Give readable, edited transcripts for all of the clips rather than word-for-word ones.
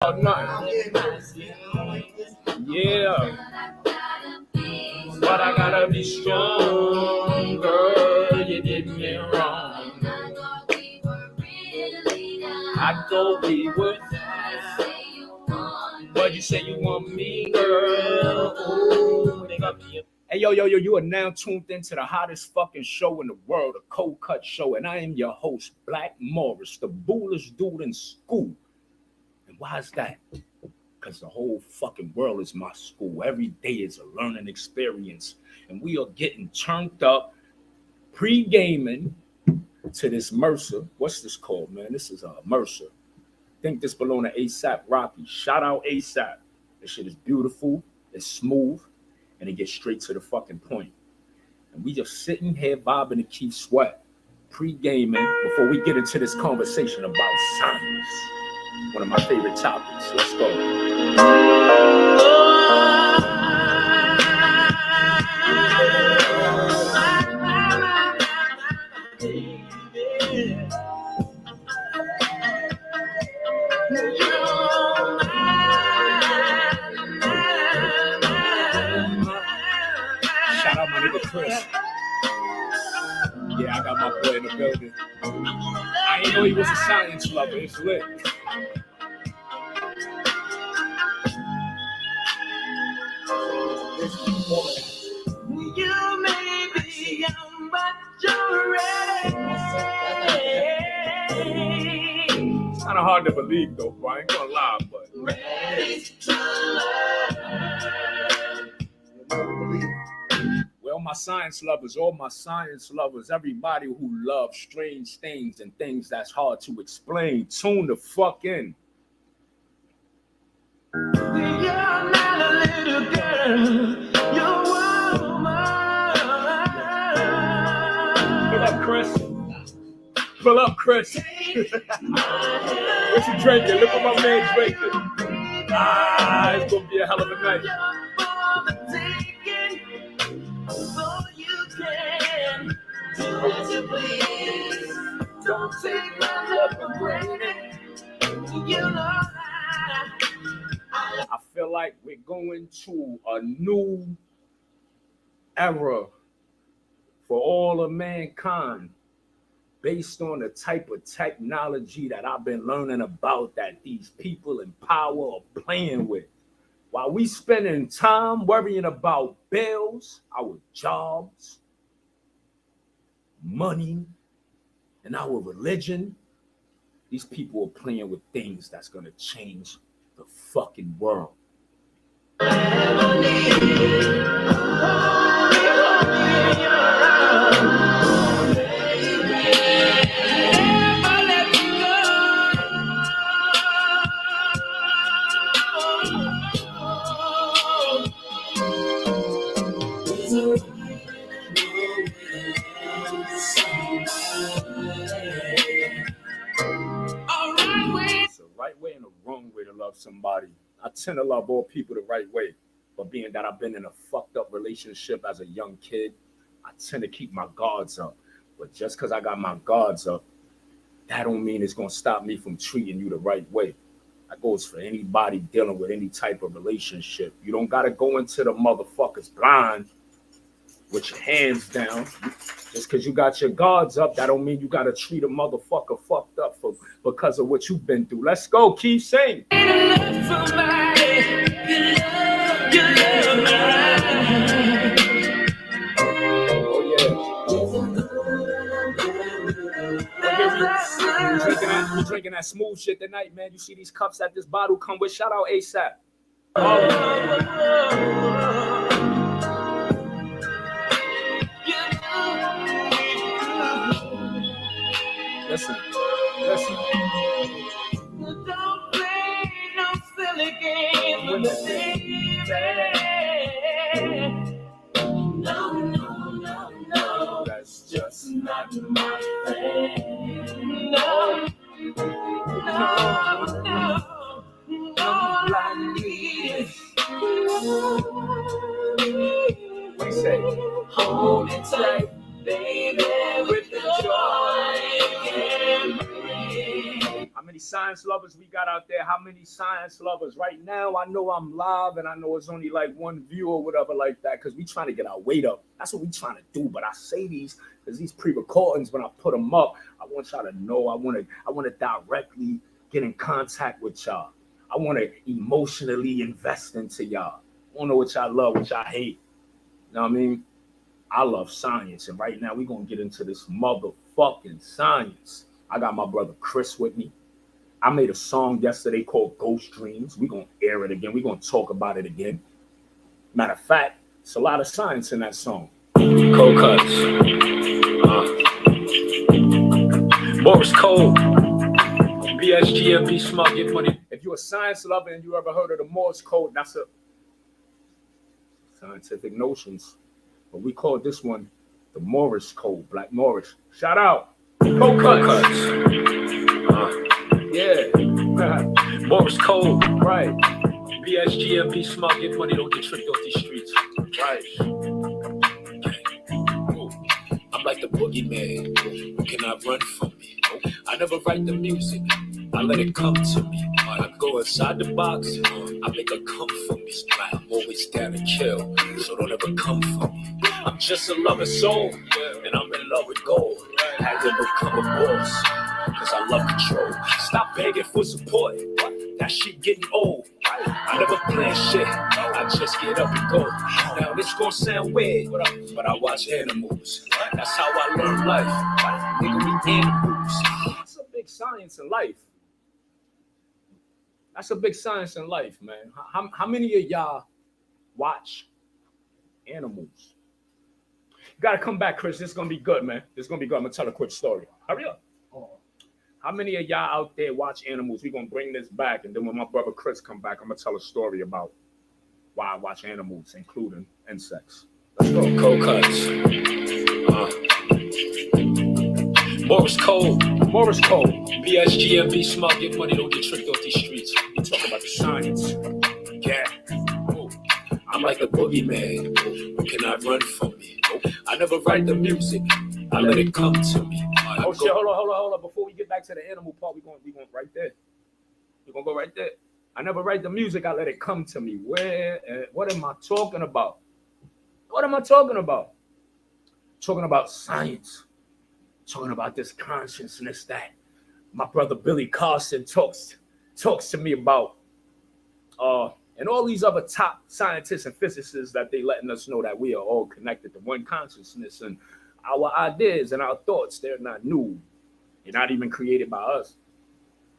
nothing. Yeah. But I gotta be strong, girl. You did me wrong. I thought we were. But you say you want me, girl. Ooh, they got me. Hey, yo, you are now tuned into the hottest fucking show in the world, the Cold Cut Show, and I am your host, Black Morris, the boolest dude in school. And why is that? Because the whole fucking world is my school. Every day is a learning experience, and we are getting turned up, pre-gaming to this Mercer. What's this called, man? This is a Mercer. I think this belong to ASAP Rocky. Shout out ASAP. This shit is beautiful, it's smooth, and it gets straight to the fucking point. And we just sitting here vibing to Keith Sweat, pre-gaming before we get into this conversation about science. One of my favorite topics. Let's go. Shout out my nigga Chris. Yeah, I got my boy in the building. I didn't know he was a science lover. It's lit. You may be young, but you're ready. It's kind of hard to believe, though, bro. I ain't gonna lie, but ready to learn. Well, my science lovers, all my science lovers, everybody who loves strange things and things that's hard to explain, tune the fuck in. You're not a little girl. Pull up, Chris. Pull up, Chris. What you drinking? Look at my man drinking. It's gonna be a hell of a night. So you can do what you please. Don't take my love for granted. You know I feel like we're going to a new era for all of mankind based on the type of technology that I've been learning about that these people in power are playing with. While we spending time worrying about bills, our jobs, money, and our religion, these people are playing with things that's going to change the fucking world. Somebody. I tend to love all people the right way, but being that I've been in a fucked up relationship as a young kid, I tend to keep my guards up. But just because I got my guards up, that don't mean it's going to stop me from treating you the right way. That goes for anybody dealing with any type of relationship. You don't got to go into the motherfuckers blind with your hands down. Just because you got your guards up, that don't mean you got to treat a motherfucker fucked up because of what you've been through. Let's go. Keep saying. You drinking that smooth shit tonight, man. You see these cups that this bottle come with. Shout out ASAP. Listen. Don't play no silly games with the baby. No. That's just not my thing. No. All I need is what you say? Hold it tight, baby, with the joy it can bring. How many science lovers we got out there? How many science lovers? Right now, I know I'm live and I know it's only like one view or whatever like that because we trying to get our weight up. That's what we trying to do. But I say these because these pre-recordings, when I put them up, I want y'all to know I want to directly get in contact with y'all. I want to emotionally invest into y'all. I want to know what y'all love, what y'all hate. You know what I mean? I love science, and right now we're going to get into this motherfucking science. I got my brother Chris with me. I made a song yesterday called Ghost Dreams. We're going to air it again. We're going to talk about it again. Matter of fact, it's a lot of science in that song. Cold cuts. Morris Code. BSGMB Smart Get Money. If you're a science lover and you ever heard of the Morse Code, that's a scientific notions. But we call this one the Morris Code, Black Morris. Shout out. Cold cuts. Yeah. Morris Code. Right. BSGMB Smart Get Money. Don't get tricked off these streets. Right. I'm like the boogeyman. You cannot run from me. I never write the music. I let it come to me. I go inside the box. I make her come for me. I'm always down to kill, so don't ever come for me. I'm just a loving soul, and I'm in love with gold. Had to become a boss, cause I love control. Stop begging for support. That shit getting old. I never plan shit. I just get up and go. Now this gon' sound weird, but I watch animals. That's how I learn life. Nigga, we animals. That's a big science in life. That's a big science in life, man. How many of y'all watch animals? You gotta come back, Chris. This is gonna be good, man. This is gonna be good. I'm gonna tell a quick story. Hurry up. How many of y'all out there watch animals? We're gonna bring this back, and then when my brother Chris come back, I'm gonna tell a story about why I watch animals, including insects. Let's go. Cold cuts. Morris Code. Morris Code. BSGMB Smart Get Money. Don't get tricked off these streets. We talk about the science. Yeah. I'm like the boogeyman. You cannot run from me. I never write the music. I let it come to me. Oh shit, hold on. Before we get back to the animal part, we going right there. We're gonna go right there. I never write the music, I let it come to me. What am I talking about? What am I talking about? Talking about science. Talking about this consciousness that my brother Billy Carson talks to me about. And all these other top scientists and physicists that they letting us know that we are all connected to one consciousness, and our ideas and our thoughts, they're not new. They're not even created by us.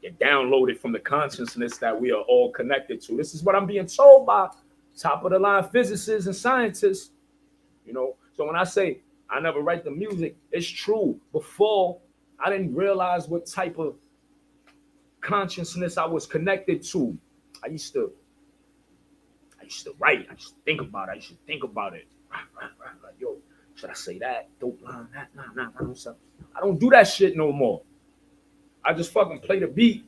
They're downloaded from the consciousness that we are all connected to. This is what I'm being told by top of the line physicists and scientists. You know, so when I say I never write the music, it's true. Before, I didn't realize what type of consciousness I was connected to. I used to write. I used to think about it. Like, yo, should I say that? Dope line, that, nah, I don't do that shit no more. I just fucking play the beat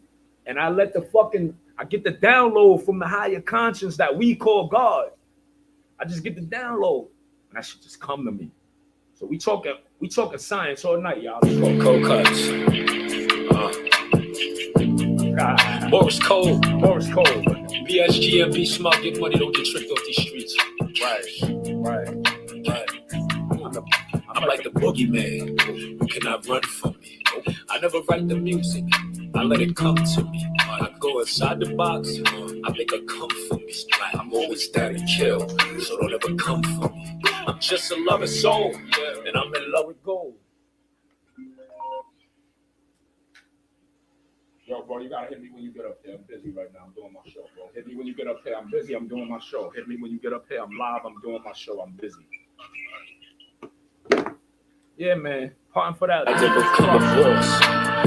and I get the download from the higher conscience that we call God. I just get the download and that shit just come to me. So we talking science all night, y'all. Let's go. Cold cuts. Morris Code. BSGMB Smart Get Money. Don't get tricked off these streets. Right. I'm like the boogeyman. You cannot run from me. I never write the music. I let it come to me. I go inside the box. I make her come for me. I'm always down to kill, so don't ever come for me. I'm just a loving soul, and I'm in love with gold. Yo, bro, you gotta hit me when you get up there. I'm busy right now. I'm doing my show, bro. Hit me when you get up here. I'm busy. I'm doing my show. Hit me when you get up here. I'm live. I'm doing my show. I'm busy. Yeah, man. Parting for that. I did become a boss,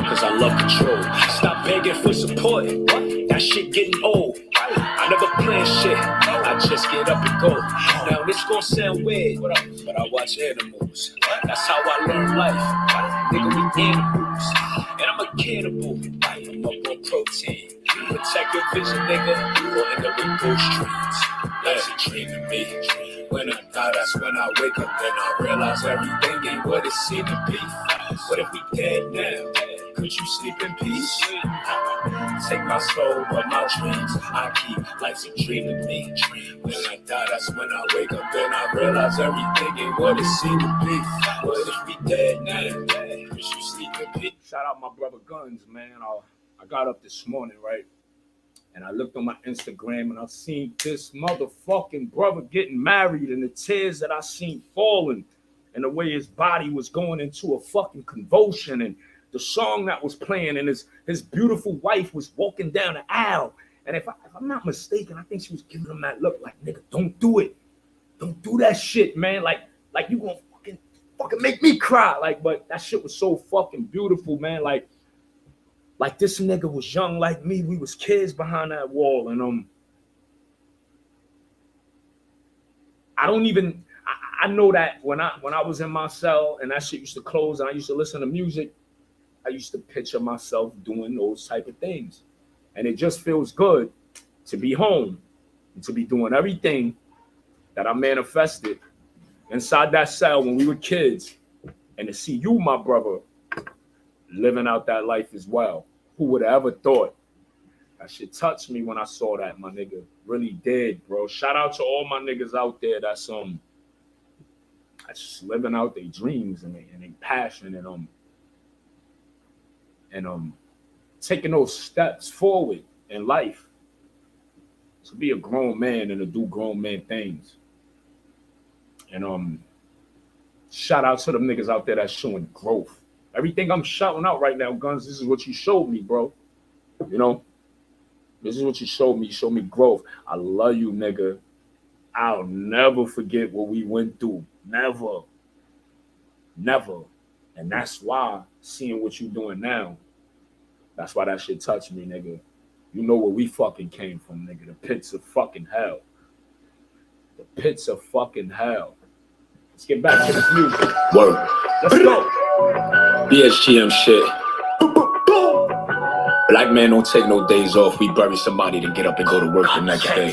cause I love control. Stop begging for support. That shit getting old. I never plan shit. I just get up and go. Now this gon' sound weird, but I watch animals. That's how I learn life. Nigga, we animals. And I'm a cannibal. I'm up on protein. Protect your vision, nigga, or end up with ghost dreams. That's a dream to me. When I die, that's when I wake up. Then I realize everything ain't what it seemed to be. What if we dead now? could you sleep in peace? Take my soul, but my dreams I keep. Life's a dream to me. When I die, that's when I wake up. Then I realize everything ain't what it seemed to be. What if we dead now? Could you sleep in peace? Shout out my brother Guns, man. I got up this morning, right? And I looked on my Instagram and I seen this motherfucking brother getting married, and the tears that I seen falling and the way his body was going into a fucking convulsion, and the song that was playing, and his beautiful wife was walking down the aisle. And if I'm not mistaken, I think she was giving him that look like, nigga, don't do it. Don't do that shit, man. Like you gonna fucking make me cry. Like, but that shit was so fucking beautiful, man. Like this nigga was young like me. We was kids behind that wall. And I know that when I was in my cell and that shit used to close and I used to listen to music, I used to picture myself doing those type of things. And it just feels good to be home and to be doing everything that I manifested inside that cell when we were kids, and to see you, my brother, living out that life as well. Who would have ever thought? That shit touched me when I saw that, my nigga. Really did, bro. Shout out to all my niggas out there that's just living out their dreams and their passion and taking those steps forward in life to be a grown man and to do grown man things. And shout out to them niggas out there that's showing growth. Everything I'm shouting out right now, Guns, this is what you showed me, bro. You know? This is what you showed me. You showed me growth. I love you, nigga. I'll never forget what we went through. Never. Never. And that's why seeing what you doing now, that's why that shit touched me, nigga. You know where we fucking came from, nigga. The pits of fucking hell. The pits of fucking hell. Let's get back to this music. Word. Let's go. BSGM shit. Black man don't take no days off. We bury somebody to get up and go to work the next day.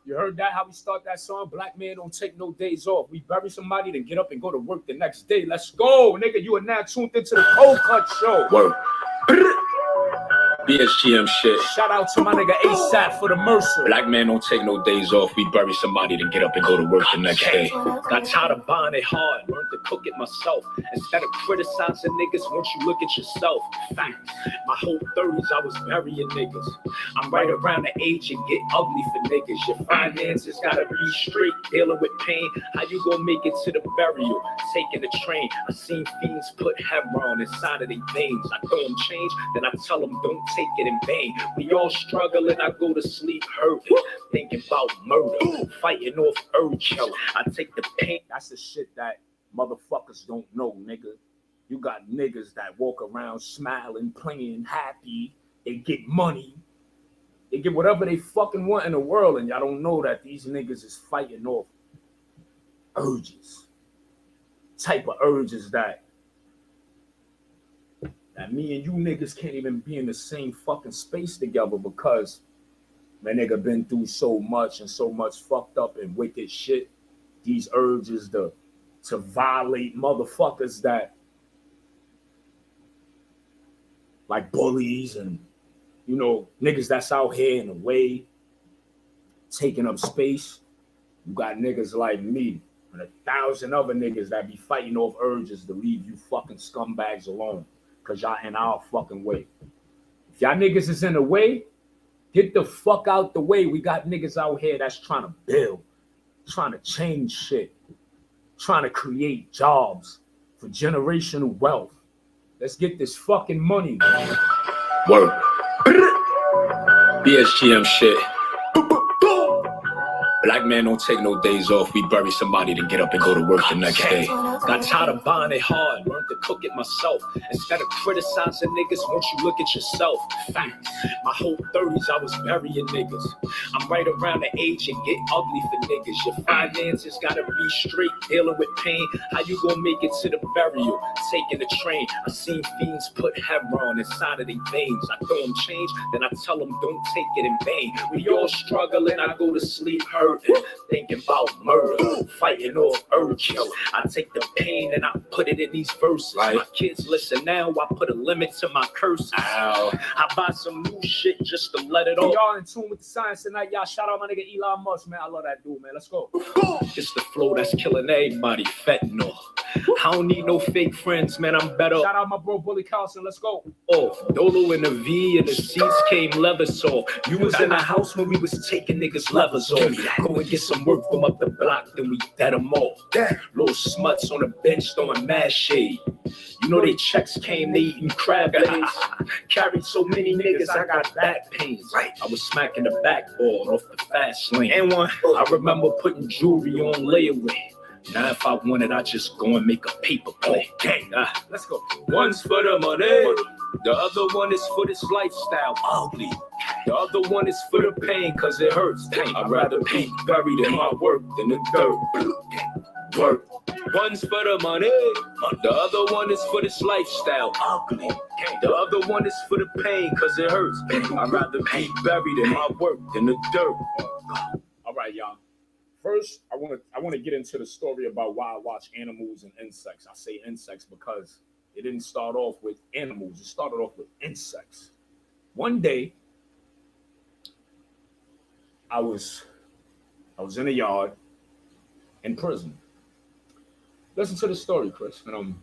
You heard that? How we start that song? Black man don't take no days off. We bury somebody, then get up and go to work the next day. Let's go, nigga. You are now tuned into the Cold Cut Show. Word. BSGM shit. Shout out to my nigga ASAP for the Mercer. Black man don't take no days off. We bury somebody to get up and go to work the next day. Got tired of buying it hard, learned to cook it myself. Instead of criticizing niggas, won't you look at yourself? Fact, my whole 30s I was burying niggas. I'm right around the age and get ugly for niggas. Your finances gotta be straight, dealing with pain. How you gonna make it to the burial? Taking the train. I seen fiends put heroin inside of their veins. I throw them change, then I tell them don't take it in vain. We all struggle and I go to sleep hurting, thinking about murder, fighting off urge. Yo, I take the pain. That's the shit that motherfuckers don't know, nigga. You got niggas that walk around smiling, playing happy. They get money. They get whatever they fucking want in the world, and y'all don't know that these niggas is fighting off urges. Type of urges that me and you niggas can't even be in the same fucking space together because my nigga been through so much and so much fucked up and wicked shit. These urges to violate motherfuckers that like bullies and, you know, niggas that's out here in the way, taking up space. You got niggas like me and 1,000 other niggas that be fighting off urges to leave you fucking scumbags alone. Cause y'all in our fucking way. If y'all niggas is in the way, get the fuck out the way. We got niggas out here that's trying to build, trying to change shit, trying to create jobs for generational wealth. Let's get this fucking money. Word. BSGM shit. Black man don't take no days off. We bury somebody to get up and go to work the next day. Got tired of buying it hard, learned to cook it myself. Instead of criticizing niggas, won't you look at yourself? Fact, my whole 30s I was burying niggas. I'm right around the age and get ugly for niggas. Your finances gotta be straight, dealing with pain. How you gonna make it to the burial? Taking the train. I seen fiends put heroin inside of their veins. I throw them change, then I tell them don't take it in vain. We all struggling, I go to sleep hurting, thinking about murder, fighting off urge. Yo, I take the pain and I put it in these verses. Right. My kids listen now, I put a limit to my curses. Ow. I buy some new shit just to let it Hey, off. y'all in tune with the science tonight. Y'all shout out my nigga Elon Musk, man. I love that dude, man. Let's go. It's the flow that's killing everybody, fentanyl. I don't need no fake friends, man, I'm better Shout out my bro Bully Carlson. Let's go. off. Dolo in the V and the seats came leathers off. You was in the house when we was taking niggas levers off. Go and get some work from up the block, then we dead them off. Little smuts on the bench throwing mad shade. You know they checks came, they eating crab legs. Carried so many niggas, I got back pains. I was smacking the backboard off the fast lane. And one, I remember putting jewelry on layaway. Now if I wanted, I just go and make a paper play. Gang, Let's go. one's for the money, the other one is for this lifestyle. Ugly. The other one is for the pain, cause it hurts. I'd rather be buried in my work than the dirt. Work. One's for the money, the other one is for this lifestyle. Ugly. The other one is for the pain, cause it hurts. I'd rather be buried in my work than the dirt. All right, y'all. First, I want to get into the story about why I watch animals and insects. I say insects because it didn't start off with animals. It started off with insects. One day, I was in a yard in prison. Listen to the story, Chris. And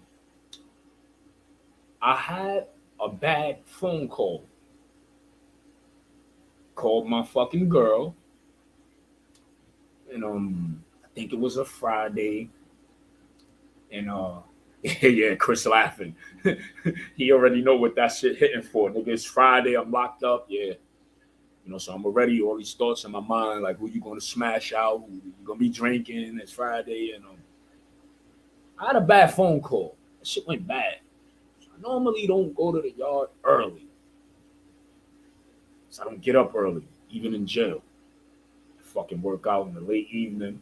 I had a bad phone call. Called my fucking girl. And I think it was a Friday. And yeah, Chris laughing. He already know what that shit hitting for. Nigga, it's Friday, I'm locked up. Yeah. You know, so I'm already all these thoughts in my mind, like who you gonna smash out, who you gonna be drinking, it's Friday, and I had a bad phone call. That shit went bad. So I normally don't go to the yard early. So I don't get up early, even in jail. I fucking work out in the late evening,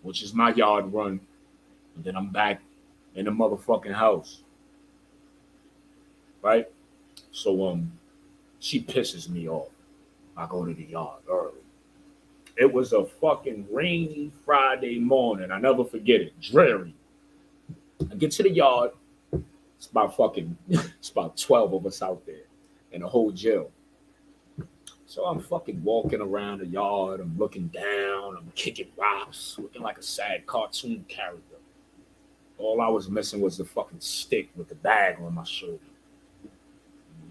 which is my yard run. And then I'm back in the motherfucking house. Right? So she pisses me off. I go to the yard early. It was a fucking rainy Friday morning. I never forget it. Dreary. I get to the yard. It's about 12 of us out there in the whole jail. So I'm fucking walking around the yard. I'm looking down. I'm kicking rocks, looking like a sad cartoon character. All I was missing was the fucking stick with the bag on my shoulder.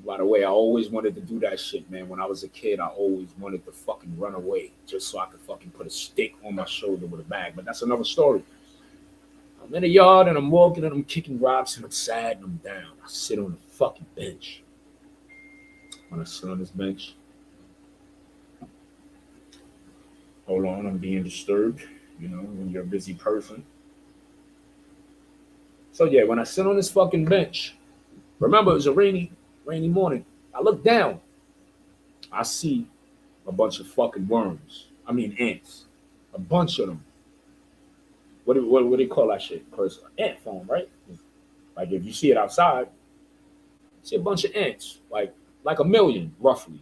By the way, I always wanted to do that shit, man. When I was a kid, I always wanted to fucking run away just so I could fucking put a stick on my shoulder with a bag. But that's another story. I'm in the yard and I'm walking and I'm kicking rocks and I'm sad and I'm down. I sit on the fucking bench. When I sit on this bench, hold on, I'm being disturbed, you know, when you're a busy person. So yeah, when I sit on this fucking bench, remember it was a rainy morning. I look down. I see a bunch of fucking worms. I mean ants. A bunch of them. What do they call that shit? Chris? Ant farm, right? Like if you see it outside, see a bunch of ants, like a million, roughly.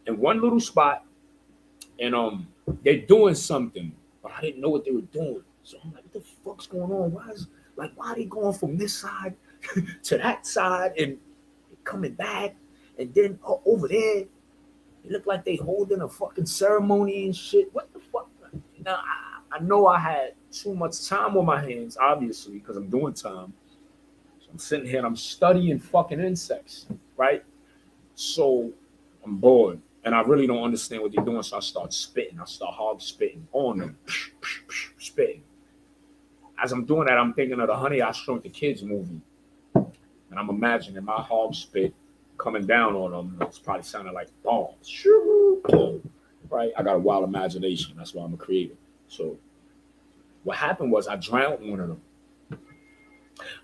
In one little spot. And they're doing something, but I didn't know what they were doing. So I'm like, what the fuck's going on? Why are they going from this side to that side and coming back? And then over there, it looked like they holding a fucking ceremony and shit. What the fuck? Now, I know I had too much time on my hands, obviously, because I'm doing time. So I'm sitting here and I'm studying fucking insects, right? So I'm bored. And I really don't understand what they're doing, so I start spitting. I start hog spitting on them, spitting. As I'm doing that, I'm thinking of the Honey I Shrunk the Kids movie. And I'm imagining my hog spit coming down on them. It's probably sounding like bombs. Right? I got a wild imagination. That's why I'm a creator. So what happened was I drowned one of them.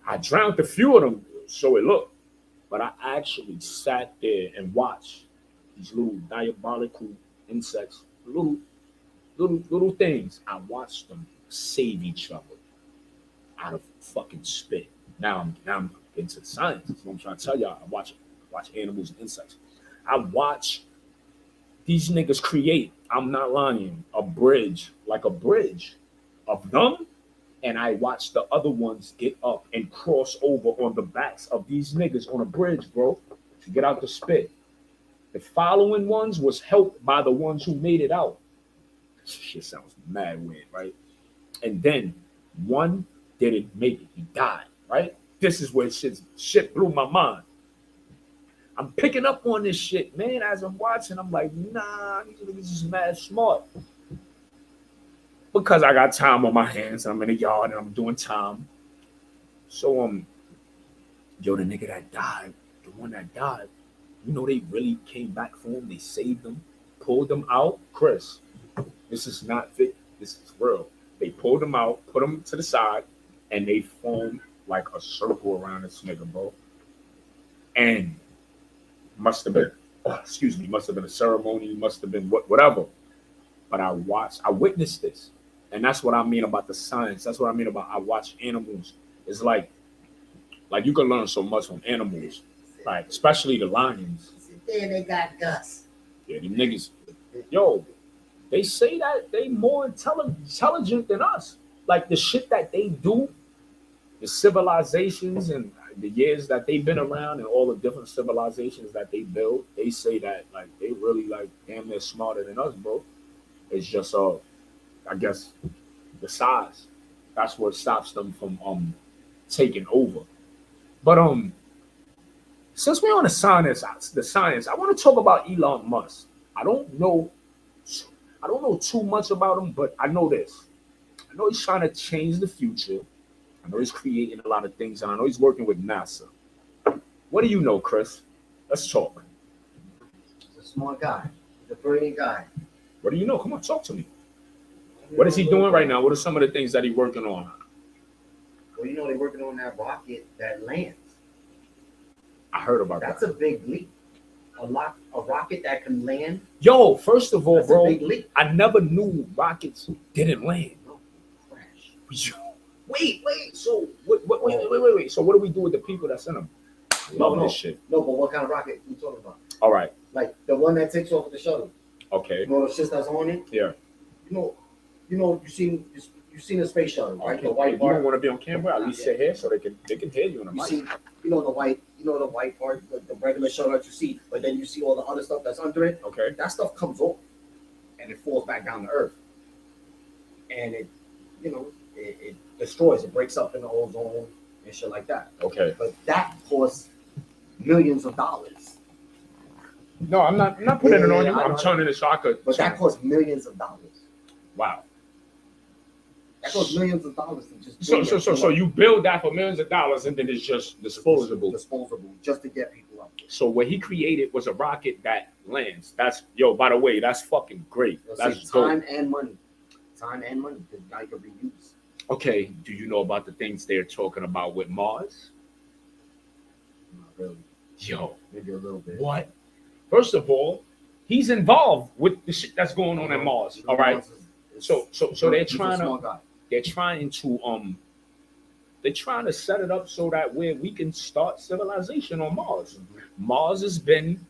I drowned a few of them, so it looked. But I actually sat there and watched these little diabolical insects, little things. I watched them save each other out of fucking spit. Now I'm into science. That's what I'm trying to tell y'all. I watch animals and insects. I watch these niggas create, I'm not lying, a bridge of them. And I watch the other ones get up and cross over on the backs of these niggas on a bridge, bro, to get out the spit. The following ones was helped by the ones who made it out. Shit sounds mad weird, right? And then one didn't make it. He died, right? This is where shit blew my mind. I'm picking up on this shit, man. As I'm watching, I'm like, nah, these niggas is mad smart. Because I got time on my hands. I'm in the yard and I'm doing time. So, the nigga that died, the one that died, you know, they really came back for him. They saved him, pulled him out. Chris, this is not fit. This is real. They pulled him out, put him to the side, and they formed like a circle around this nigga, bro. And must have been a ceremony, must have been whatever. But I witnessed this. And that's what I mean about the science. That's what I mean about I watch animals. It's like you can learn so much from animals, like especially the lions. Then they got Gus. Yeah, them niggas. Yo, they say that they more intelligent than us. Like the shit that they do, the civilizations and the years that they've been around and all the different civilizations that they built, they say that like they really like damn near smarter than us, bro. It's just I guess the size. That's what stops them from taking over. But since we're on the science, I want to talk about Elon Musk. I don't know too much about him, but I know this. I know he's trying to change the future. I know he's creating a lot of things, and I know he's working with NASA. What do you know, Chris? Let's talk. He's a smart guy. He's a brilliant guy. What do you know? Come on, talk to me. What is he doing right now? What are some of the things that he's working on? Well, you know they're working on that rocket that lands. I heard about That's that. a big leap. A rocket that can land. Yo, first of all, That's bro, a big leap. I never knew rockets didn't land. No, crash. Wait. So wait. So what do we do with the people that send them? Love this shit. No, but what kind of rocket are you talking about? All right. Like the one that takes off with the shuttle. Okay. You know the shit that's on it? Yeah. You seen the space shuttle, right? The You white don't part. want to be on camera? At least sit here so they can hear you in the You mic. see, the white part, the regular shuttle that you see, but then you see all the other stuff that's under it. Okay. That stuff comes off, and it falls back down to Earth, and it destroys. It breaks up in the ozone and shit like that. Okay. But that costs millions of dollars. No, I'm not putting it on you. I I'm know. turning it so I could. But that costs millions of dollars. Wow. That costs millions of dollars to just. So you build that for millions of dollars and then it's just disposable. Disposable, just to get people up there. So what he created was a rocket that lands. That's by the way, that's fucking great. It'll That's save dope. time and money. Because now you can reuse. Okay, do you know about the things they're talking about with Mars? Not really. Yo, Maybe a little bit. what? First of all, he's involved with the shit that's going on in Mars. All right. So they're trying to set it up so that where we can start civilization on Mars. Mars has been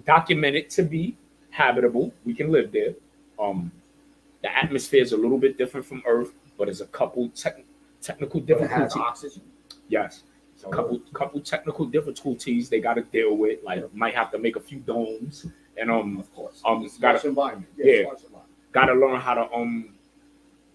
documented to be habitable. We can live there. The atmosphere is a little bit different from Earth, but there's a couple technical But it has difficulties. oxygen. Yes. A couple technical difficulties they got to deal with. Like might have to make a few domes and Of course. It's Harsh environment. yeah. Harsh environment. got to learn how to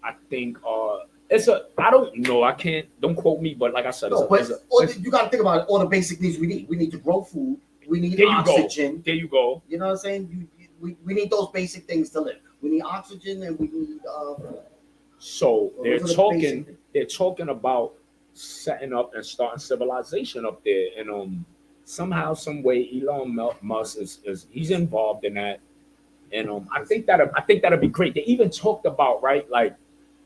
I think I don't know, I can't, don't quote me, but like I said, No, but you got to think about all the basic needs we need. We need to grow food. We need There you go. oxygen. there you go. You know what I'm saying? We need those basic things to live. We need oxygen and we need. So they're those are the basic talking things. they're talking about setting up and starting civilization up there, and somehow, some way, Elon Musk is he's involved in that, and I think that'll be great. They even talked about like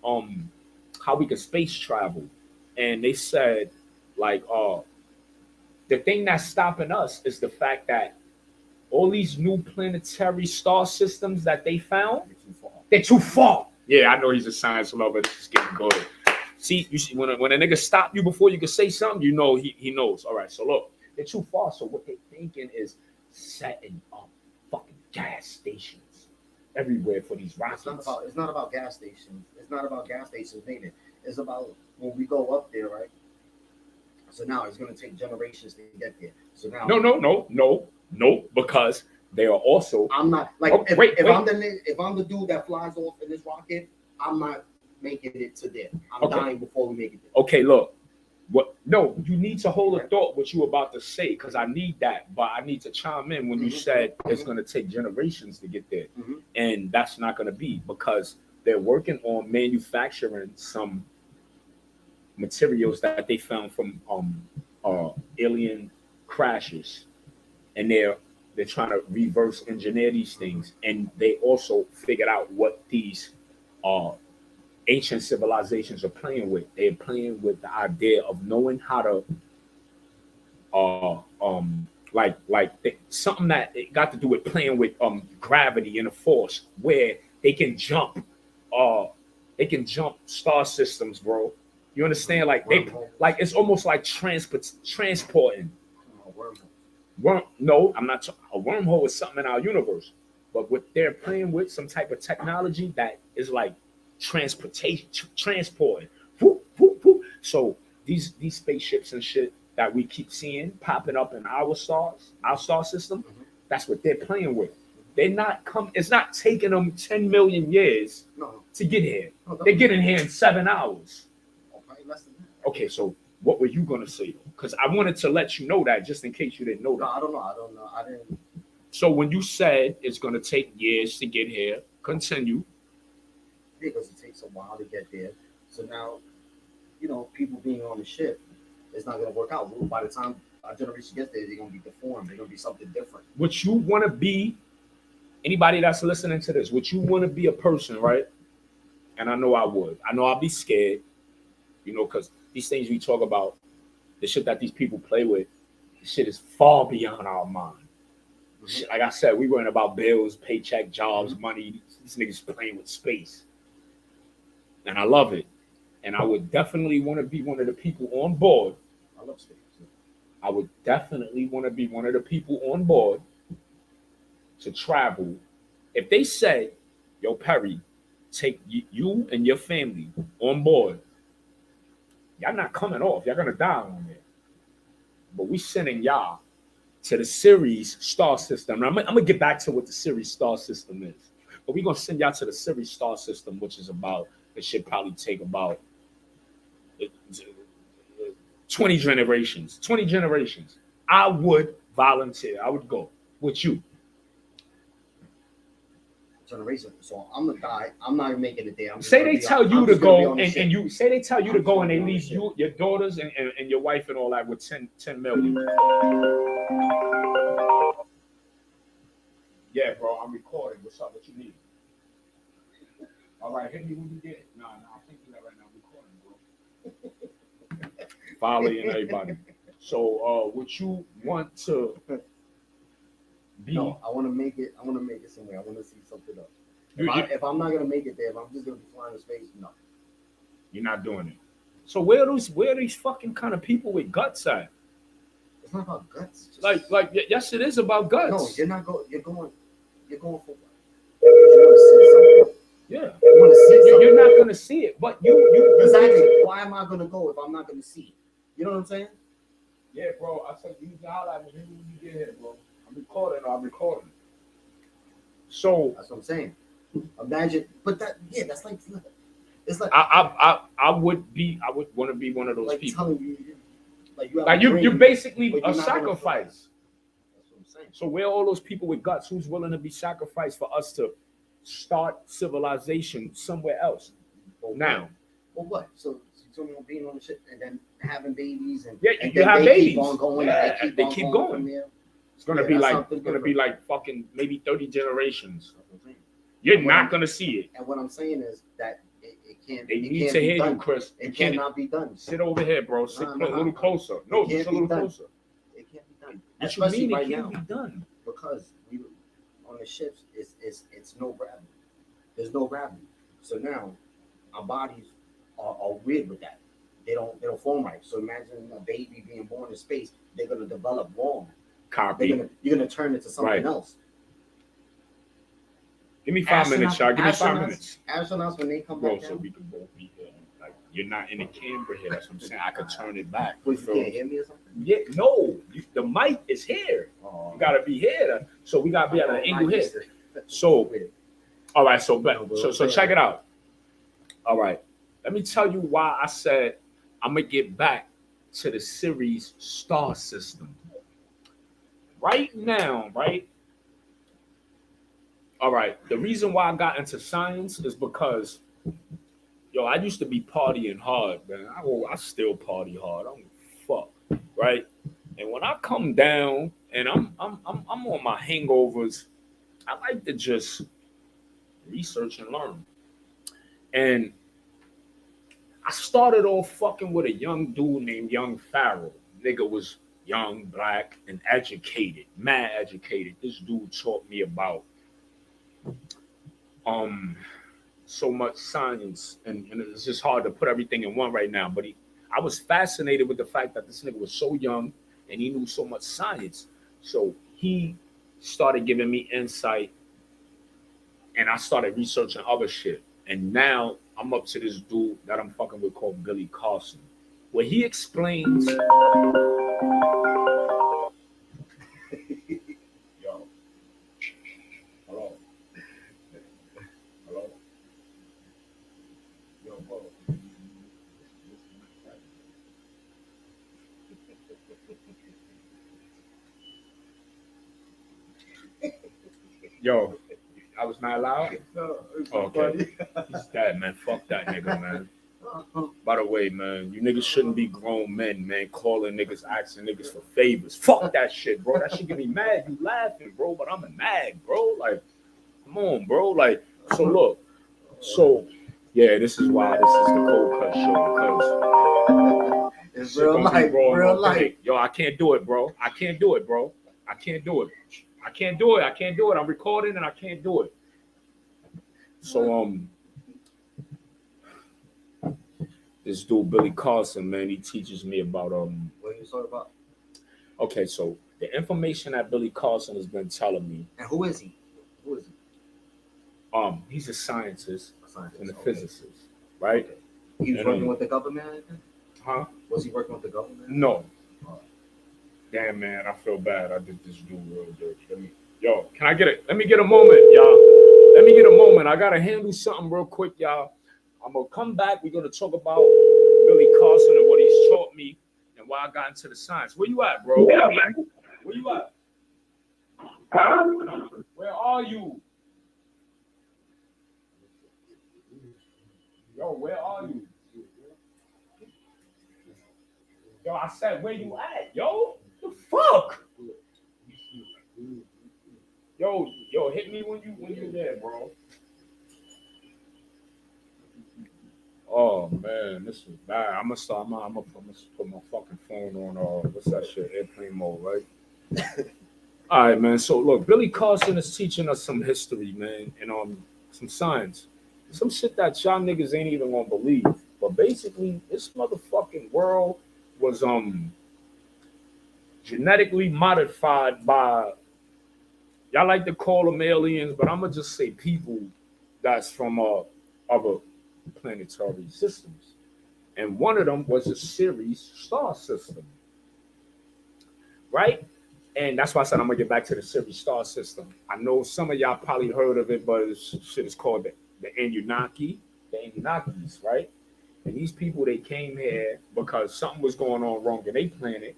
how we could space travel, and they said like the thing that's stopping us is the fact that all these new planetary star systems that they found, they're too far. Yeah, I know he's a science lover. It's getting good. See, you see, when a nigga stop you before you can say something, you know he knows. All right, so look, they're too far. So what they're thinking is setting up fucking gas stations everywhere for these rockets. It's not about gas stations. It's not about gas stations, maybe. It's about when we go up there, right? So now it's gonna take generations to get there. So now No, because they are also. I'm not like Oh, if wait. if I'm the dude that flies off in this rocket, I'm not making it to there. I'm Okay. dying before we make it there. Okay, look. What? No, you need to hold a thought what you about to say because I need that, but I need to chime in when you said it's going to take generations to get there, and that's not going to be because they're working on manufacturing some materials that they found from alien crashes, and they're trying to reverse engineer these things, and they also figured out what these ancient civilizations are playing with. They're playing with the idea of knowing how to something that it got to do with playing with gravity and a force where they can jump star systems, bro. You understand? Like it's almost like transporting. No, I'm not. A wormhole is something in our universe, but what they're playing with, some type of technology that is like transporting. Whoop, whoop, whoop. So these spaceships and shit that we keep seeing popping up in our star system, that's what they're playing with. They're not it's not taking them 10 million years to get here. They're getting here in 7 hours. Okay, so what were you gonna say? Because I wanted to let you know that just in case you didn't know that. No, I don't know. I didn't. So when you said it's gonna take years to get here, continue. Because it takes a while to get there. So now, people being on the ship, it's not gonna work out. By the time our generation gets there, they're gonna be deformed. They're gonna be something different. Would you want to be anybody that's listening to this? Would you want to be a person, right? And I know I would. I know I'll be scared, because these things we talk about, the shit that these people play with, the shit is far beyond our mind. Shit, like I said, we worrying about bills, paycheck, jobs, money. These niggas playing with space. And I love it. And I would definitely want to be one of the people on board. I love space. I would definitely want to be one of the people on board to travel. If they say, yo, Perry, take you and your family on board, y'all not coming off. Y'all going to die on there. But we sending y'all to the Ceres star system. Now, I'm going to get back to what the Ceres star system is. But we're going to send y'all to the Ceres star system, which is about, it should probably take about 20 generations. 20 generations. I would volunteer. I would go with you. Generation. So I'm gonna die. I'm not even making it there. Say they tell you to go and you say they tell you to go and they leave you, your daughters and your wife and all that with 10 million. Yeah, bro, I'm recording. What's up? What you need? All right, hit me when you get it. No, I think you that right now. I'm recording, bro. Following everybody. So, would you want to be? No, I want to make it. I want to make it somewhere. I want to see something else. If I'm not gonna make it there, if I'm just gonna be flying in space, no. You're not doing it. So where are these fucking kind of people with guts at? It's not about guts. Yes, it is about guts. No, you're not going. You're going for what? You want to see something. Yeah. You want to see something. You're not gonna see it, but you exactly. Why am I gonna go if I'm not gonna see it? You know what I'm saying? Yeah, bro. I said you holler at me when you get here, bro. I'm recording. So that's what I'm saying. Imagine, but that's like it's like I would want to be one of those like people. Telling you, you're basically a sacrifice. That's what I'm saying. So where are all those people with guts who's willing to be sacrificed for us to start civilization somewhere else? Now. Well, what? So being on the ship and then having babies and you have babies. Keep on going. Yeah, they keep going. It's gonna be like fucking maybe 30 generations. You're not gonna see it. And what I'm saying is that it can't. They need to hear you, Chris. It cannot be done. Sit over here, bro. Sit a little closer. No, just a little closer. It can't be done. What you mean it can't be done? Because we on the ships, it's no gravity. There's no gravity. So now our bodies are weird with that. They don't form right. So imagine a baby being born in space. They're gonna develop wrong. Copy. You're gonna turn into something Right. else. Give me 5 minutes, y'all. Give me 5 Astronauts- minutes. Astronauts when they come Bro, back so down. we can both be here. Like, you're not in the camera here. That's what I'm saying. I could turn it back. Wait, you can't hear me or something? Yeah, no. The mic is here. Oh, You gotta be here. So we gotta be at an angle here. Weird. So, all right. So, No, but so check it out. All right. Let me tell you why I said I'm gonna get back to the Ceres star system. Right now, right? All right. The reason why I got into science is because, yo, I used to be partying hard, man. I still party hard. I don't fuck, right? And when I come down and I'm on my hangovers, I like to just research and learn. And I started off fucking with a young dude named Young Pharaoh. Nigga was young, black, and educated, mad educated. This dude taught me about so much science, and it's just hard to put everything in one right now. But I was fascinated with the fact that this nigga was so young and he knew so much science. So he started giving me insight, and I started researching other shit. And now I'm up to this dude that I'm fucking with called Billy Carson, where he explains. Yo. Hello. Hello. Yo, bro. Yo, I was not loud? Okay. He's dead, man. Fuck that nigga, man. By the way, man, you niggas shouldn't be grown men, man, calling niggas, asking niggas for favors. Fuck that shit, bro. That shit get me mad. You laughing, bro, but I'm mad, bro. Like, come on, bro. Like, so look. So, yeah, this is why this is the Cold Cut Show, because It's real life, real life. Yo, I can't do it, bro. I can't do it, bro. I can't do it. I can't do it. I can't do it. I'm recording and I can't do it. So, this dude Billy Carson, man, he teaches me about What are you talking about? Okay, so the information that Billy Carson has been telling me. And who is he? Who is he? He's a scientist A scientist, and a okay. physicist, right? Okay. He was And, working with the government, I think? Huh? Was he working with the government? No. Damn, man, I feel bad. I did this dude real dirty. Can I get it? Let me get a moment, y'all. Let me get a moment. I gotta handle something real quick, y'all. I'm gonna come back. We're gonna talk about Billy Carson and what he's taught me and why I got into the science. Where you at, bro? Yeah, man. Where you at? Huh? Where are you? Yo, where are you? Yo, I said, where you at, yo? The fuck? Yo, hit me when you're there, bro. Oh man, this is bad. I'm gonna put my fucking phone on what's that shit? Airplane mode, right? All right, man. So look, Billy Carson is teaching us some history, man, and some science. Some shit that y'all niggas ain't even gonna believe. But basically, this motherfucking world was genetically modified by, y'all like to call them aliens, but I'm gonna just say people that's from other planetary systems. And one of them was a Ceres star system, right? And that's why I said I'm gonna get back to the Ceres star system. I know some of y'all probably heard of it, but this shit is called the Anunnaki, the Anunnakis, right? And these people, they came here because something was going on wrong in their planet,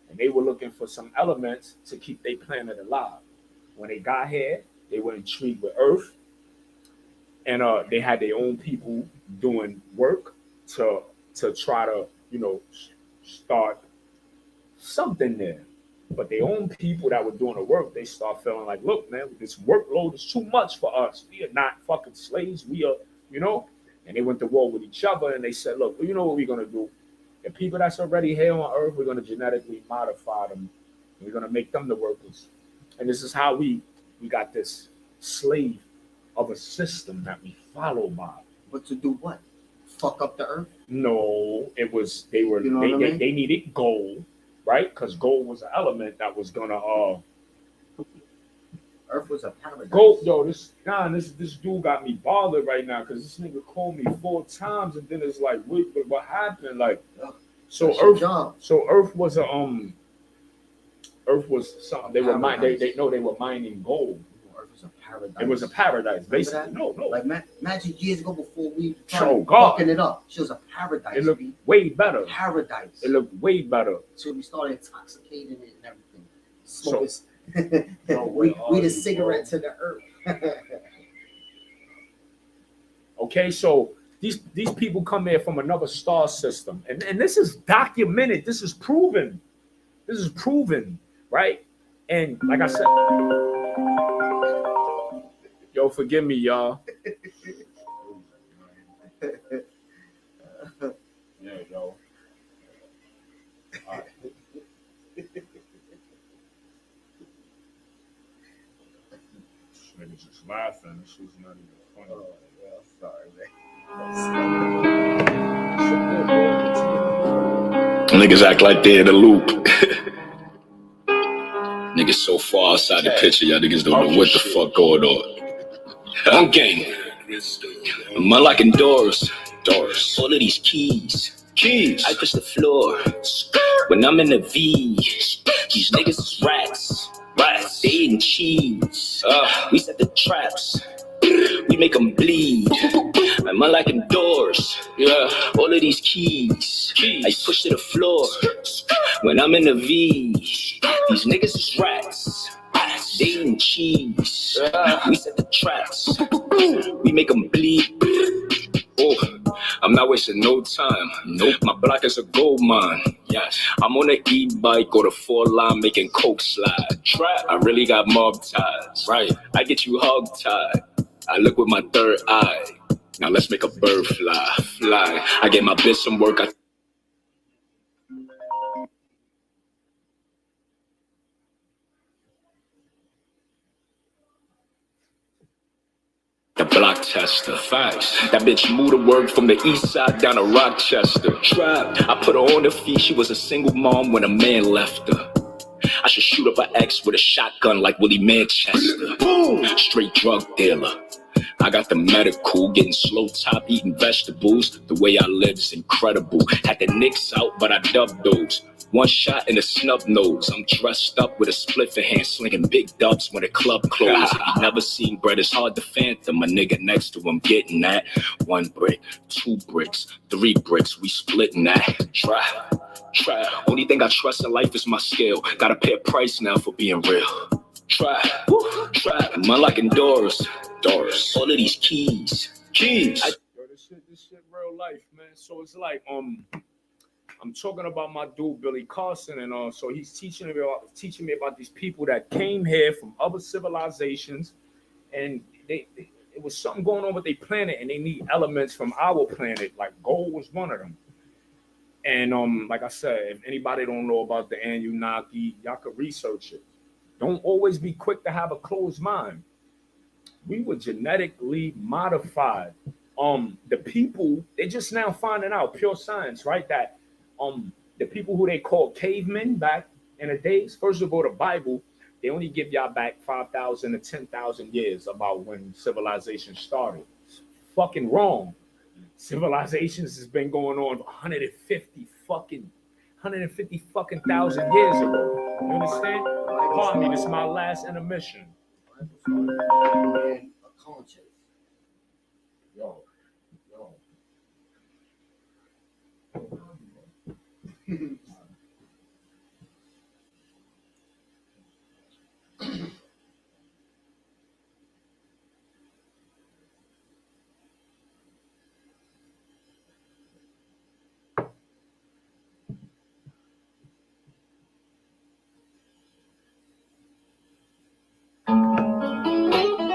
and they were looking for some elements to keep their planet alive. When they got here, they were intrigued with Earth, and they had their own people doing work to try to, start something there. But their own people that were doing the work, they start feeling like, look, man, this workload is too much for us. We are not fucking slaves. We are, and they went to war with each other, and they said, look, you know what we're going to do? The people that's already here on Earth, we're going to genetically modify them. We're going to make them the workers. And this is how we got this slave of a system that we follow by. But to do what? Fuck up the earth? No, it was they were You know what I mean? they needed gold, right? Because gold was an element that was gonna Earth was a paradise. gold. Yo, this dude got me bothered right now because this nigga called me 4 times and then it's like, wait, but what happened? Like, so That's your Earth, job. so Earth was a Earth was something they were Paradise. they were mining gold. Earth was a paradise. It was a paradise, Remember basically. that? No. Like Magic years ago before we Oh, started God. fucking it up. She was a paradise. It looked B. way better. Paradise. It looked way better. So we started intoxicating it and everything. So- Smoking. we the cigarette to the earth. Okay, so these people come here from another star system, and this is documented. This is proven. Right? And like I said, yo, forgive me, y'all. Yeah, yo. All right. This nigga's just laughing. This is not even funny. Sorry, Niggas act like they're in the loop. Niggas so far outside the picture, y'all niggas don't know what the fuck going on. On game. I'm unlocking doors. All of these keys. I push the floor. When I'm in the V, these niggas is rats. They eating cheese. We set the traps. We make them bleed. I'm unlocking doors. All of these keys. I push to the floor. When I'm in the V, these niggas is rats. They eating cheese. We set the traps. We make them bleed. Oh, I'm not wasting no time. Nope, my block is a gold mine. Yes, I'm on an e-bike or the 4-line making coke slide. I really got mob ties. Right, I get you hog tied. I look with my third eye. Now let's make a bird fly. I get my bitch some work. The block tester, facts. That bitch moved to work from the east side down to Rochester. Trap. I put her on her feet. She was a single mom when a man left her. I should shoot up her ex with a shotgun like Willie Manchester. Boom! Straight drug dealer. I got the medical, getting slow top, eating vegetables. The way I live is incredible. Had the Knicks out, but I dubbed those. One shot and a snub nose. I'm dressed up with a spliff in hand, slinging big dubs when the club closed. If you never seen bread, it's hard to phantom. A nigga next to him getting that. 1 brick, 2 bricks, 3 bricks. We splitting that. Try. Only thing I trust in life is my skill. Gotta pay a price now for being real. Try. I'm unlocking doors. All of these keys. Yo, this shit real life, man. So it's like I'm talking about my dude Billy Carson, and so he's teaching me about these people that came here from other civilizations, and it was something going on with their planet, and they need elements from our planet, like gold was one of them. And like I said, if anybody don't know about the Anunnaki, y'all could research it. Don't always be quick to have a closed mind. We were genetically modified. The people, they're just now finding out, pure science, right? That the people who they called cavemen back in the days, first of all, the Bible, they only give y'all back 5,000 to 10,000 years about when civilization started. It's fucking wrong. Civilizations has been going on 150 fucking thousand years ago. You understand? Pardon me, this is my last intermission. A conscience. Yo.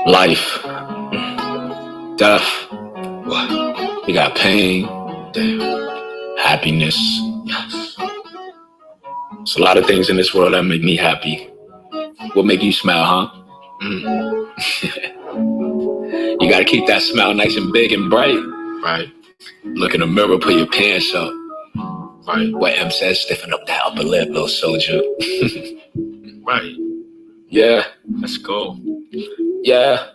Life. Death. What? You got pain. Damn. Happiness. Yes. There's a lot of things in this world that make me happy. What make you smile, huh? You gotta keep that smile nice and big and bright. Right. Look in the mirror, put your pants up. Right. What M says, stiffen up that upper lip, little soldier. Right. Yeah, let's go. Yeah.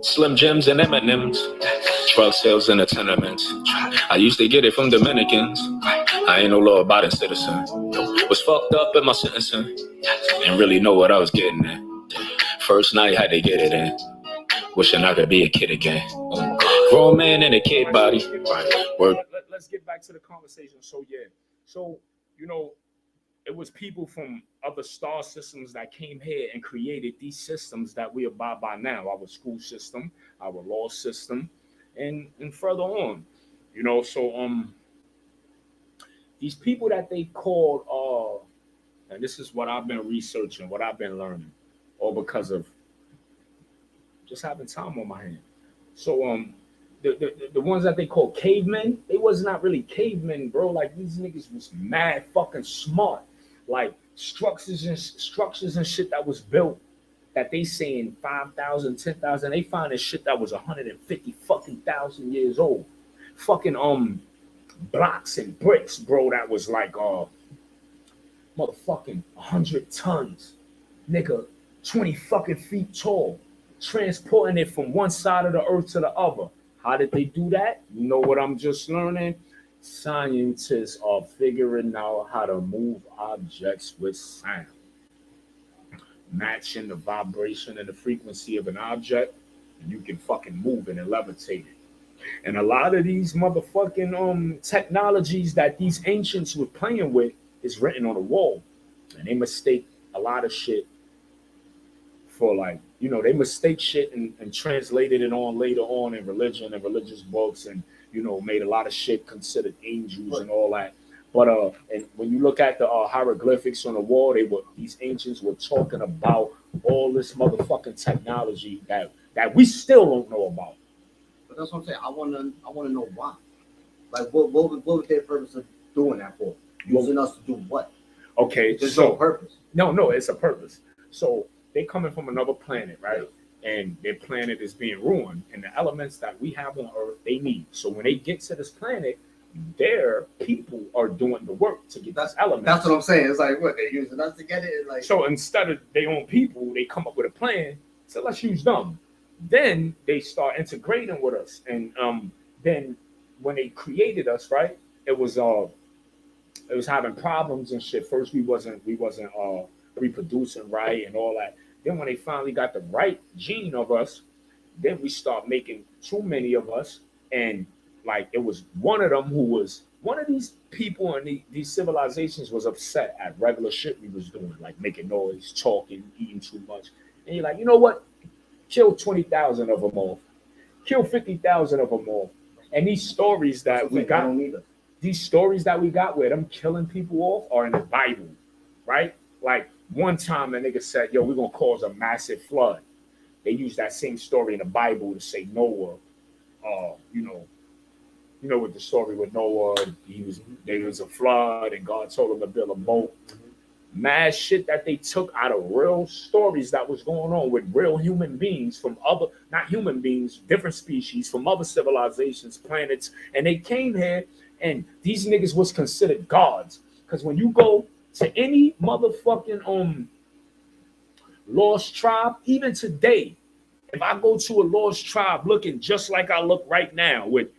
Slim Jims and M&M's. Drug sales in the tenements. I used to get it from Dominicans. I ain't no law-abiding citizen. Was fucked up in my sentencing. Didn't really know what I was getting in. First night, had to get it in. Wishing I could be a kid again. Grown man in a kid body. Let's get back to the conversation. So, yeah. So, you know, it was people from other star systems that came here and created these systems that we abide by now. Our school system, our law system, and further on. You know, so these people that they called, and this is what I've been researching, what I've been learning, all because of just having time on my hand. So the ones that they call cavemen, they was not really cavemen, bro. Like these niggas was mad fucking smart. Like structures and shit that was built that they saying 5,000, 10,000. They find this shit that was 150 fucking thousand years old. Fucking blocks and bricks, bro. That was like motherfucking 100 tons, nigga, 20 fucking feet tall, transporting it from one side of the earth to the other. How did they do that? You know what I'm just learning? Scientists are figuring out how to move objects with sound. Matching the vibration and the frequency of an object, and you can fucking move it and levitate it. And a lot of these motherfucking technologies that these ancients were playing with is written on the wall. And they mistake a lot of shit for, like, you know, they mistake shit and translated it on later on in religion and religious books, and, you know, made a lot of shit considered angels and all that. But and when you look at the hieroglyphics on the wall, these ancients were talking about all this motherfucking technology that we still don't know about. But that's what I'm saying. I want to know why. Like, what was their purpose of doing that for? Using us to do what? Okay, There's so no purpose. No, it's a purpose. So they coming from another planet, right? And their planet is being ruined, and the elements that we have on Earth, they need. So when they get to this planet, their people are doing the work to get those elements. That's what I'm saying. It's like, what, they're using us to get it? Like, so instead of their own people, they come up with a plan. So let's use them. Then they start integrating with us, and then when they created us, right? It was having problems and shit. First, we wasn't reproducing right and all that. Then when they finally got the right gene of us, then we start making too many of us. And like, it was one of them who was one of these people in these civilizations was upset at regular shit we was doing, like making noise, talking, eating too much. And you're like, you know what? Kill 20,000 of them off. Kill 50,000 of them off. And these stories that we got, where them killing people off are in the Bible, right? Like, one time a nigga said, yo, we're going to cause a massive flood. They use that same story in the Bible to say Noah, you know what the story with Noah, there was a flood and God told him to build a boat. Mad shit that they took out of real stories that was going on with real human beings from other, not human beings, different species from other civilizations, planets. And they came here, and these niggas was considered gods. Because when you go to any motherfucking lost tribe, even today, if I go to a lost tribe looking just like I look right now with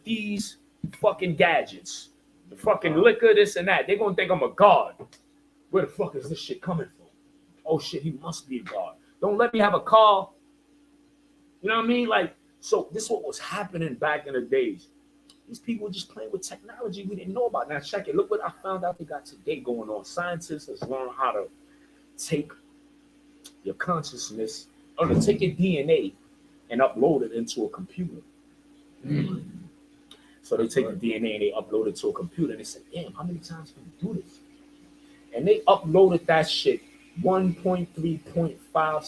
these fucking gadgets, the fucking liquor, this and that, they're gonna think I'm a god. Where the fuck is this shit coming from? Oh shit, he must be a god. Don't let me have a car. You know what I mean? Like, so this is what was happening back in the days. These people were just playing with technology we didn't know about. Now check it. Look what I found out they got today going on. Scientists has learned how to take your consciousness, or to take your DNA and upload it into a computer. So they take the DNA and they upload it to a computer, and they said, damn, how many times can we do this? And they uploaded that shit 1.3.5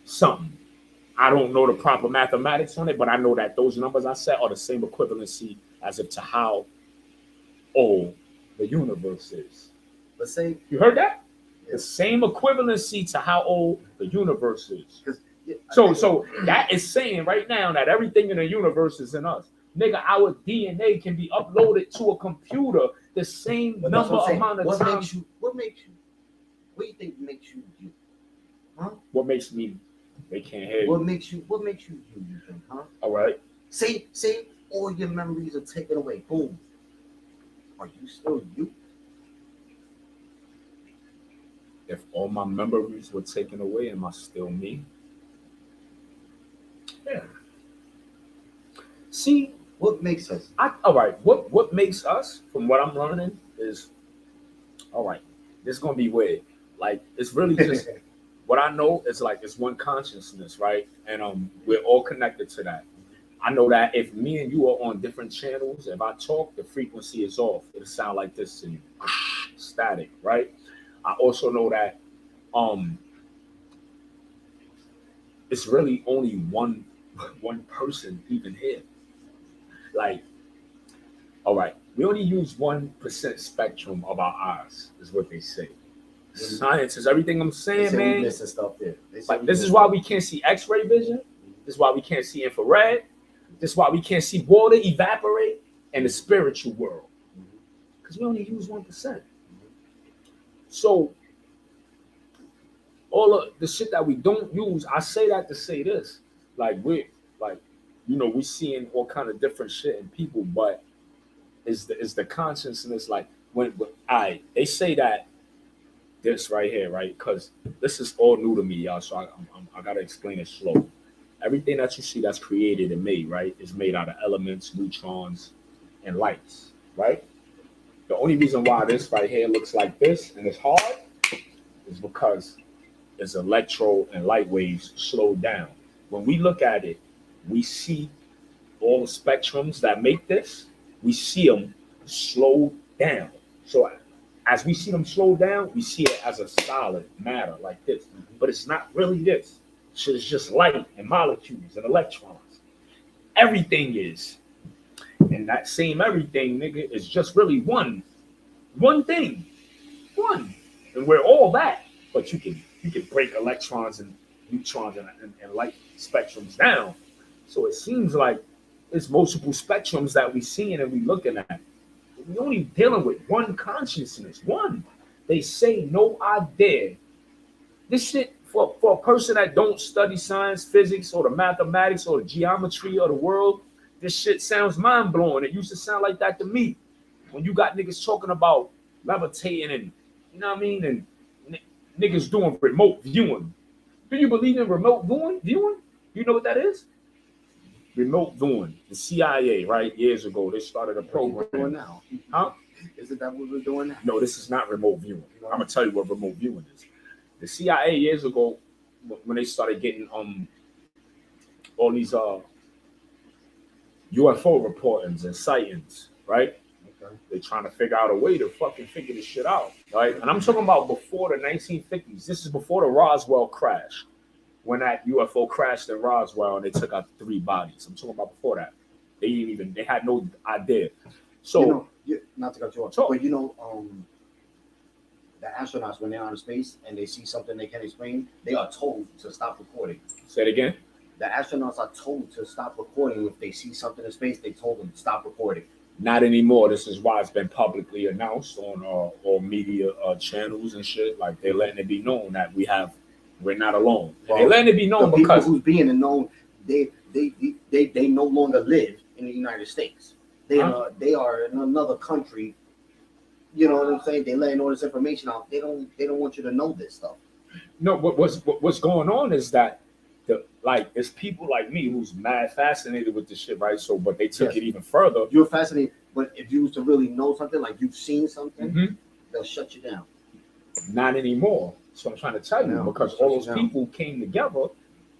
something. I don't know the proper mathematics on it, but I know that those numbers I said are the same equivalency as if to how old the universe is. Let's say, you heard that? The same equivalency to how old the universe is. Yeah, So that is saying right now that everything in the universe is in us. Nigga, our DNA can be uploaded to a computer the same but that's number what I'm saying. amount of What times. makes you? What do you think makes you you? Huh? What makes me? They can't hear you. What makes you? What makes you you? You think? Huh? All right. Say all your memories are taken away. Boom. Are you still you? If all my memories were taken away, am I still me? Yeah. See, What makes us? all right. What makes us, from what I'm learning, is all right. This is gonna be weird. Like it's really just what I know is like it's one consciousness, right? And we're all connected to that. I know that if me and you are on different channels, if I talk, the frequency is off. It'll sound like this to you, static, right? I also know that it's really only one person even here. Like, all right, we only use 1% spectrum of our eyes, is what they say. Science is everything I'm They saying, say we man. missing stuff there. They say Like, we this is missing why stuff. we can't see X-ray vision. This is why we can't see infrared. This is why we can't see water evaporate in the spiritual world. Because we only use 1%. So all of the shit that we don't use, I say that to say this. Like we're like, we're seeing all kind of different shit in people, but is the consciousness like when they say that this right here, right? Because this is all new to me, y'all. So I gotta explain it slow. Everything that you see that's created and made, right, is made out of elements, neutrons, and lights, right? The only reason why this right here looks like this and it's hard is because it's electro and light waves slowed down. When we look at it, we see all the spectrums that make this, we see them slow down. So as we see them slow down, we see it as a solid matter like this. But it's not really this. So it's just light and molecules and electrons. Everything is. And that same everything, nigga, is just really one thing. One. And we're all that. But you can break electrons and neutrons and light spectrums down. So it seems like it's multiple spectrums that we're seeing and we're looking at. We're only dealing with one consciousness. One. They say no idea. This shit for a person that don't study science, physics, or the mathematics, or the geometry of the world, this shit sounds mind-blowing. It used to sound like that to me. When you got niggas talking about levitating and, you know what I mean, and niggas doing remote viewing. Do you believe in remote viewing? You know what that is? Remote viewing. The CIA, right, years ago, they started a program. What we're doing now? Huh? Isn't that what we're doing now? No, this is not remote viewing. I'm gonna tell you what remote viewing is. The CIA years ago, when they started getting all these UFO reportings and sightings, right? Okay. They're trying to figure out a way to fucking figure this shit out, right? And I'm talking about before the 1950s. This is before the Roswell crash, when that UFO crashed in Roswell and they took out 3 bodies. I'm talking about before that. They had no idea. So, not to cut you off, Sure. but the astronauts, when they're out of space and they see something they can't explain, they are told to stop recording. say it again. The astronauts are told to stop recording. If they see something in space, they told them to stop recording. Not anymore. This is why it's been publicly announced on all media channels and shit. Like they're letting it be known that we're not alone. Well, they're letting it be known the because people who's being known, they no longer live in the United States. They are in another country. You know what I'm saying? They're letting all this information out. They don't want you to know this stuff. no, what's going on is that it's people like me who's mad fascinated with this shit, right? So, but they took it even further. You're fascinated, but if you was to really know something, like you've seen something, Mhm. they'll shut you down. Not anymore. So I'm trying to tell you No, because shut all you those down. people came together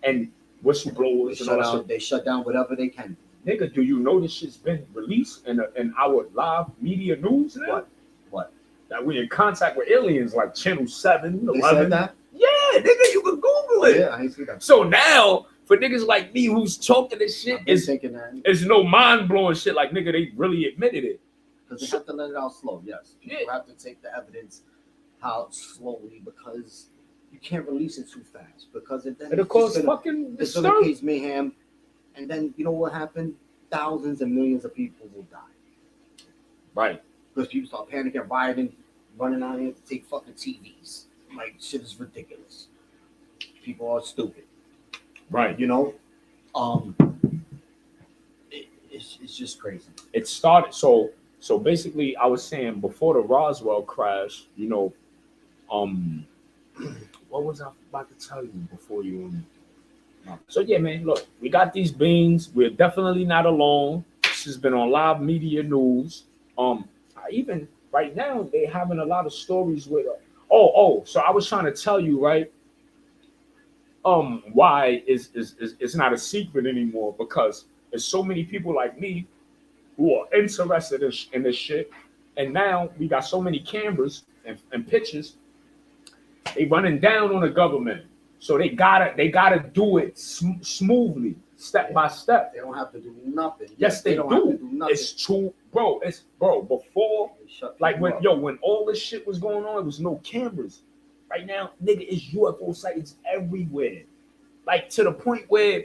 and whistleblowers and all that shit. They shut down whatever they can. Nigga, do you know this shit's been released in our live media news now? What? That we're in contact with aliens like Channel 7, They 11. said that? Yeah, nigga, you can Google it. Yeah, I ain't see that. So now, for niggas like me who's talking this shit, I've been it's thinking that no mind-blowing shit. Like, nigga, they really admitted it. because they have to let it out slow. Yes, Yeah. you have to take the evidence how slowly, because you can't release it too fast, because then It'll cause fucking it's gonna disturbance. cause mayhem, and then you know what happened? Thousands and millions of people will die Right. because people start panicking, rioting, running out here to take fucking TVs. Like shit is ridiculous. People are stupid. Right. You know, it's just crazy. It started so basically I was saying before the Roswell crash, you know, what was I about to tell you before you so yeah, man, look, we got these beings. We're definitely not alone. This has been on live media news. Even right now they having a lot of stories with so I was trying to tell you, right? Why is it's not a secret anymore, because there's so many people like me who are interested in this shit, and now we got so many cameras and pictures. They running down on the government, so they gotta do it smoothly, step by step. They don't have to do nothing. Yes, they don't do. have to do nothing. It's true, bro. It's before, like when all this shit was going on, there was no cameras. Right now, nigga, it's UFO sightings everywhere. Like to the point where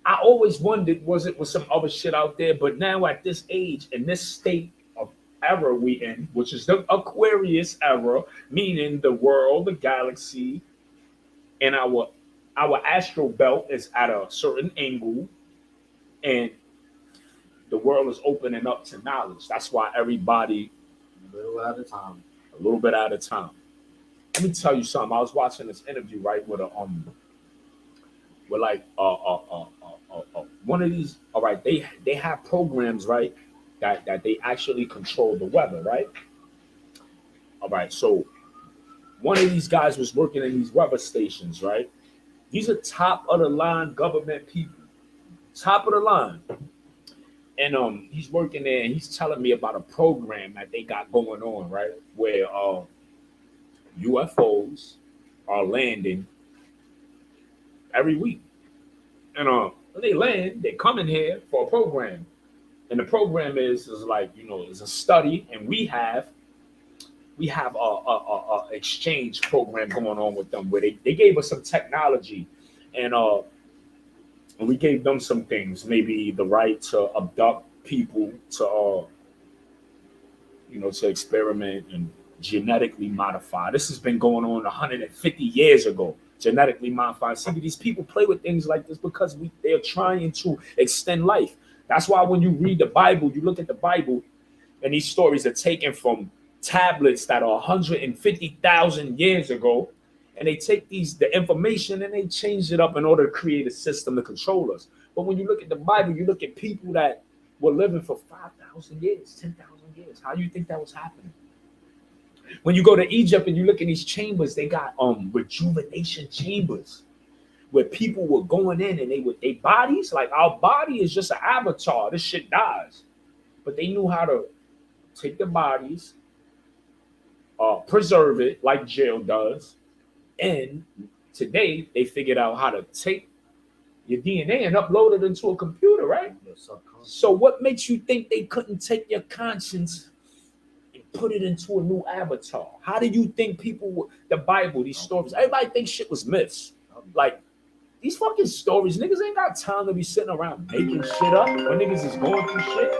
I always wondered, was some other shit out there? But now at this age, in this state of era we in, which is the Aquarius era, meaning the world, the galaxy, and our astral belt is at a certain angle, and the world is opening up to knowledge. That's why everybody a little at a time. A little bit at a time. Let me tell you something. I was watching this interview, right, with one of these. All right, they have programs, right, that they actually control the weather, right. All right, so one of these guys was working in these weather stations, right. These are top of the line government people, top of the line, and he's working there, and he's telling me about a program that they got going on, right, where UFOs are landing every week. And when they land, they come in here for a program. And the program is like, you know, it's a study, and we have a exchange program going on with them where they gave us some technology, and we gave them some things, maybe the right to abduct people, to to experiment and genetically modify. This has been going on 150 years ago. Genetically modified. See, these people play with things like this because they're trying to extend life. That's why when you read the Bible, you look at the Bible, and these stories are taken from tablets that are 150,000 years ago, and they take the information and they change it up in order to create a system to control us. But when you look at the Bible, you look at people that were living for 5,000 years, 10,000 years. How do you think that was happening? When you go to Egypt and you look in these chambers, they got rejuvenation chambers where people were going in, and their bodies, like our body is just an avatar. This shit dies. But they knew how to take the bodies, preserve it like jail does. And today they figured out how to take your DNA and upload it into a computer, right? So what makes you think they couldn't take your conscience and put it into a new avatar? How do you think the Bible, these stories, everybody thinks shit was myths. Like, these fucking stories, niggas ain't got time to be sitting around making shit up when niggas is going through shit.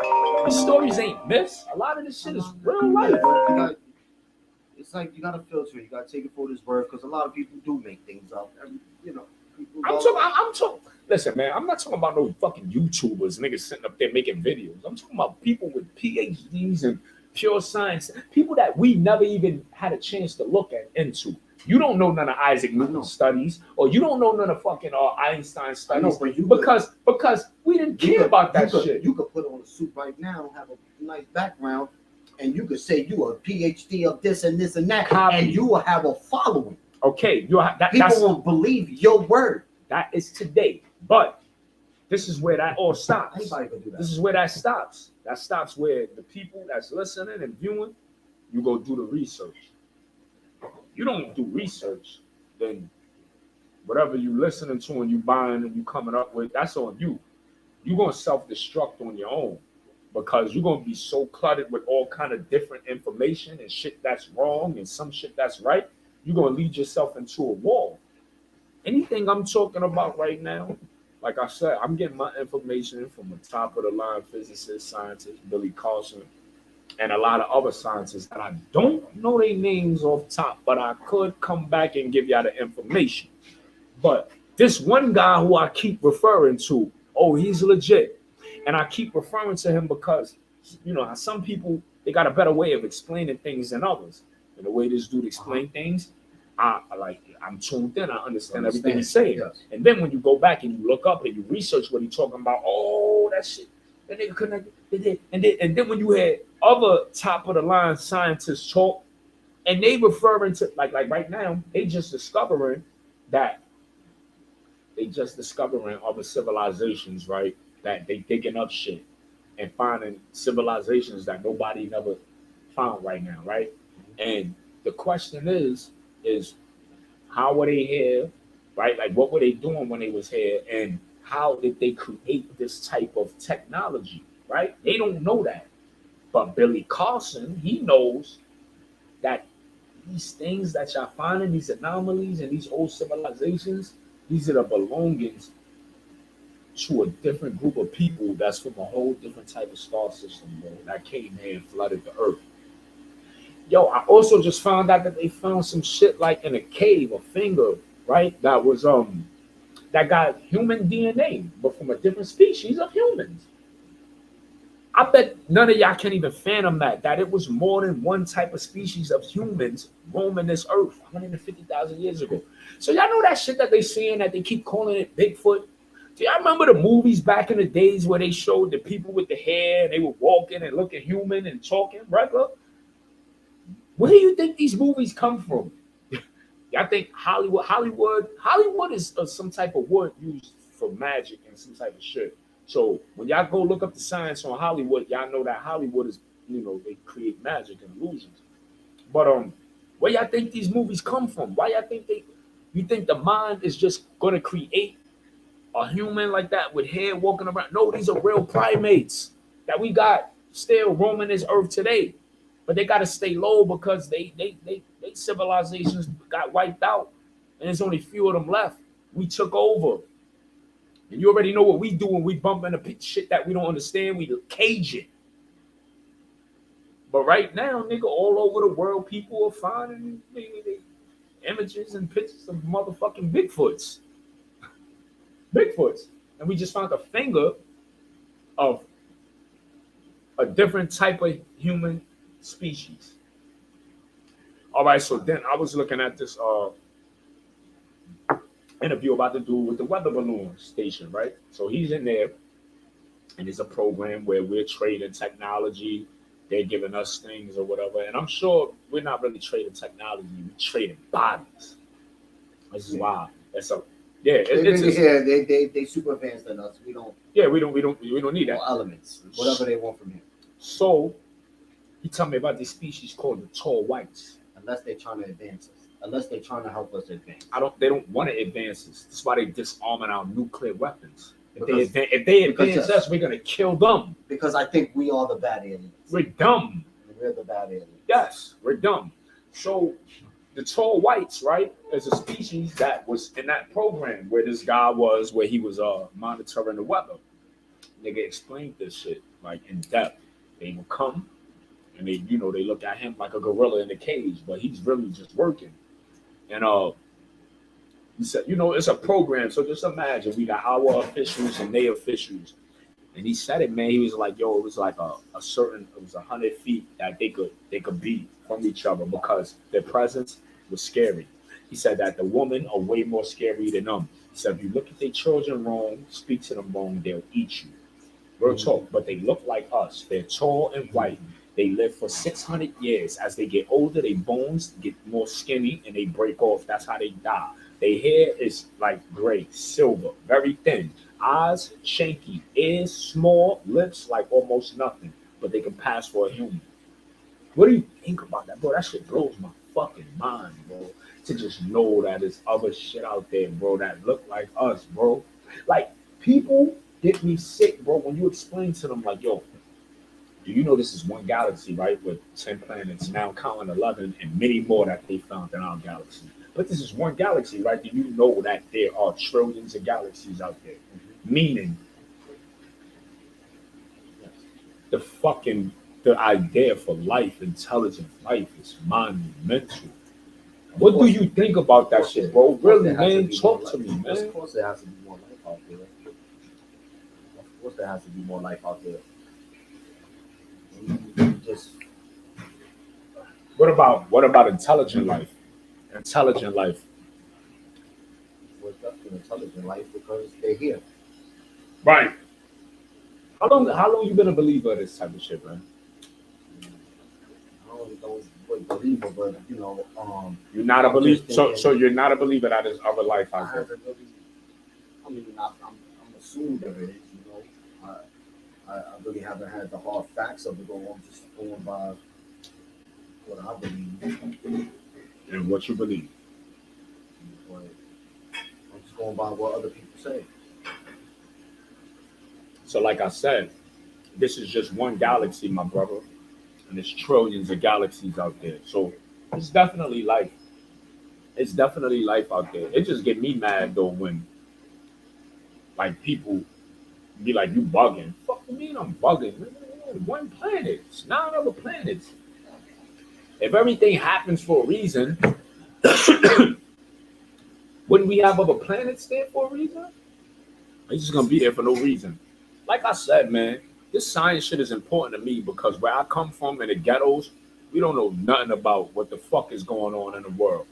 These stories ain't myths. A lot of this shit is real life. It's like you gotta filter it. You gotta take it for this word, because a lot of people do make things up. I'm talking. Listen, man, I'm not talking about no fucking YouTubers, niggas sitting up there making videos. I'm talking about people with PhDs and pure science, people that we never even had a chance to look into. You don't know none of Isaac Newton's studies, or you don't know none of fucking Einstein studies, because we didn't care about that shit. You could put on a suit right now, have a nice background, and you could say you are a PhD of this and this and that, and you will have a following. Okay, people will believe your word. That is today, but this is where that all stops. Anybody can do that. This is where that stops. That stops where the people that's listening and viewing, you go do the research. You don't do research, then whatever you listening to and you buying and you coming up with, that's on you. You're gonna self-destruct on your own. because you're gonna be so cluttered with all kind of different information and shit that's wrong and some shit that's right. You're gonna lead yourself into a wall. Anything I'm talking about right now, like I said, I'm getting my information from a top of the line physicist, scientist, Billy Carson, and a lot of other scientists that I don't know their names off top, but I could come back and give y'all the information. But this one guy who I keep referring to, oh, he's legit. And I keep referring to him because, you know, some people, they got a better way of explaining things than others. And the way this dude explain things, I'm tuned in. I understand everything he's saying. Yes. And then when you go back and you look up and you research what he's talking about, oh, that shit, that nigga couldn't. And then when you had other top of the line scientists talk, and they referring to like right now, they just discovering other civilizations, right? That they digging up shit and finding civilizations that nobody never found right now, right? And the question is how were they here, right? Like what were they doing when they was here, and how did they create this type of technology, right? They don't know that. But Billy Carson, he knows that these things that y'all finding, these anomalies and these old civilizations, these are the belongings to a different group of people that's from a whole different type of star system, bro, that came here and flooded the earth. Yo, I also just found out that they found some shit like in a cave, a finger, right? That was that got human DNA, but from a different species of humans. I bet none of y'all can even fathom that it was more than one type of species of humans roaming this earth 150,000 years ago. So y'all know that shit that they saying that they keep calling it Bigfoot? Do y'all remember the movies back in the days where they showed the people with the hair and they were walking and looking human and talking regular? Where do you think these movies come from? Y'all think Hollywood is some type of wood used for magic and some type of shit. So when y'all go look up the science on Hollywood, y'all know that Hollywood is, you know, they create magic and illusions. But where y'all think these movies come from? Why y'all think you think the mind is just gonna create a human like that with hair walking around? No, these are real primates that we got still roaming this earth today. But they gotta stay low because they civilizations got wiped out, and there's only few of them left. We took over. And you already know what we do when we bump into shit that we don't understand. We cage it. But right now, nigga, all over the world, people are finding images and pictures of motherfucking Bigfoots. And we just found a finger of a different type of human species. All right, so then I was looking at this interview about the dude with the weather balloon station, right? So he's in there, and it's a program where we're trading technology. They're giving us things or whatever, and I'm sure we're not really trading technology. We're trading bodies. This is why. They super advanced than us. We don't. Yeah, we don't need that. Elements, whatever they want from him. So he told me about this species called the tall whites. Unless they're trying to advance us. Unless they're trying to help us advance. They don't want to advance us. That's why they disarming our nuclear weapons. If they advance us, we're gonna kill them. Because I think we are the bad aliens. We're dumb. We're the bad aliens. Yes, we're dumb. So the tall whites, right, is a species that was in that program where this guy was, where he was monitoring the weather. Nigga explained this shit like in depth. They will come and they look at him like a gorilla in a cage, but he's really just working. And he said, it's a program. So just imagine we got our officials and their officials. And he said it, man. He was like, yo, it was like it was 100 feet that they could be from each other because their presence was scary. He said that the women are way more scary than them. He said, if you look at their children wrong, speak to them wrong, they'll eat you. Real talk, but they look like us. They're tall and white. They live for 600 years. As they get older, their bones get more skinny and they break off. That's how they die. Their hair is like gray, silver, very thin. Eyes shanky, ears small, lips like almost nothing, but they can pass for a human. What do you think about that, bro? That shit blows my fucking mind, bro. To just know that there's other shit out there, bro, that look like us, bro. Like, people get me sick, bro, when you explain to them, like, yo, Do you know this is one galaxy, right? With 10 planets, now counting 11 and many more that they found in our galaxy. But this is one galaxy, right? Do you know that there are trillions of galaxies out there? Meaning, the idea for life, intelligent life, is monumental. What do you think about that shit, bro? Really, man, talk to me, man. Of course, there has to be more life out there. Of course, there has to be more life out there. You just What about intelligent life? Intelligent life. wake up to intelligent life because they're here. Right. How long you been a believer of this type of shit, man? I don't believe it, but You're not a I'm believer. just thinking- So you're not a believer that there's other life I out there. haven't really. I mean, I'm assuming there is. I really haven't had the hard facts of it. I'm just going by what I believe. And what you believe. But I'm just going by what other people say. So like I said, this is just one galaxy, my brother. And there's trillions of galaxies out there. So it's definitely life. It's definitely life out there. It just get me mad though when like people be like, you bugging. Fuck you mean I'm bugging? One planet. It's 9 other planets. If everything happens for a reason, wouldn't we have other planets there for a reason? It's just gonna be there for no reason. Like I said, man, this science shit is important to me because where I come from in the ghettos, we don't know nothing about what the fuck is going on in the world.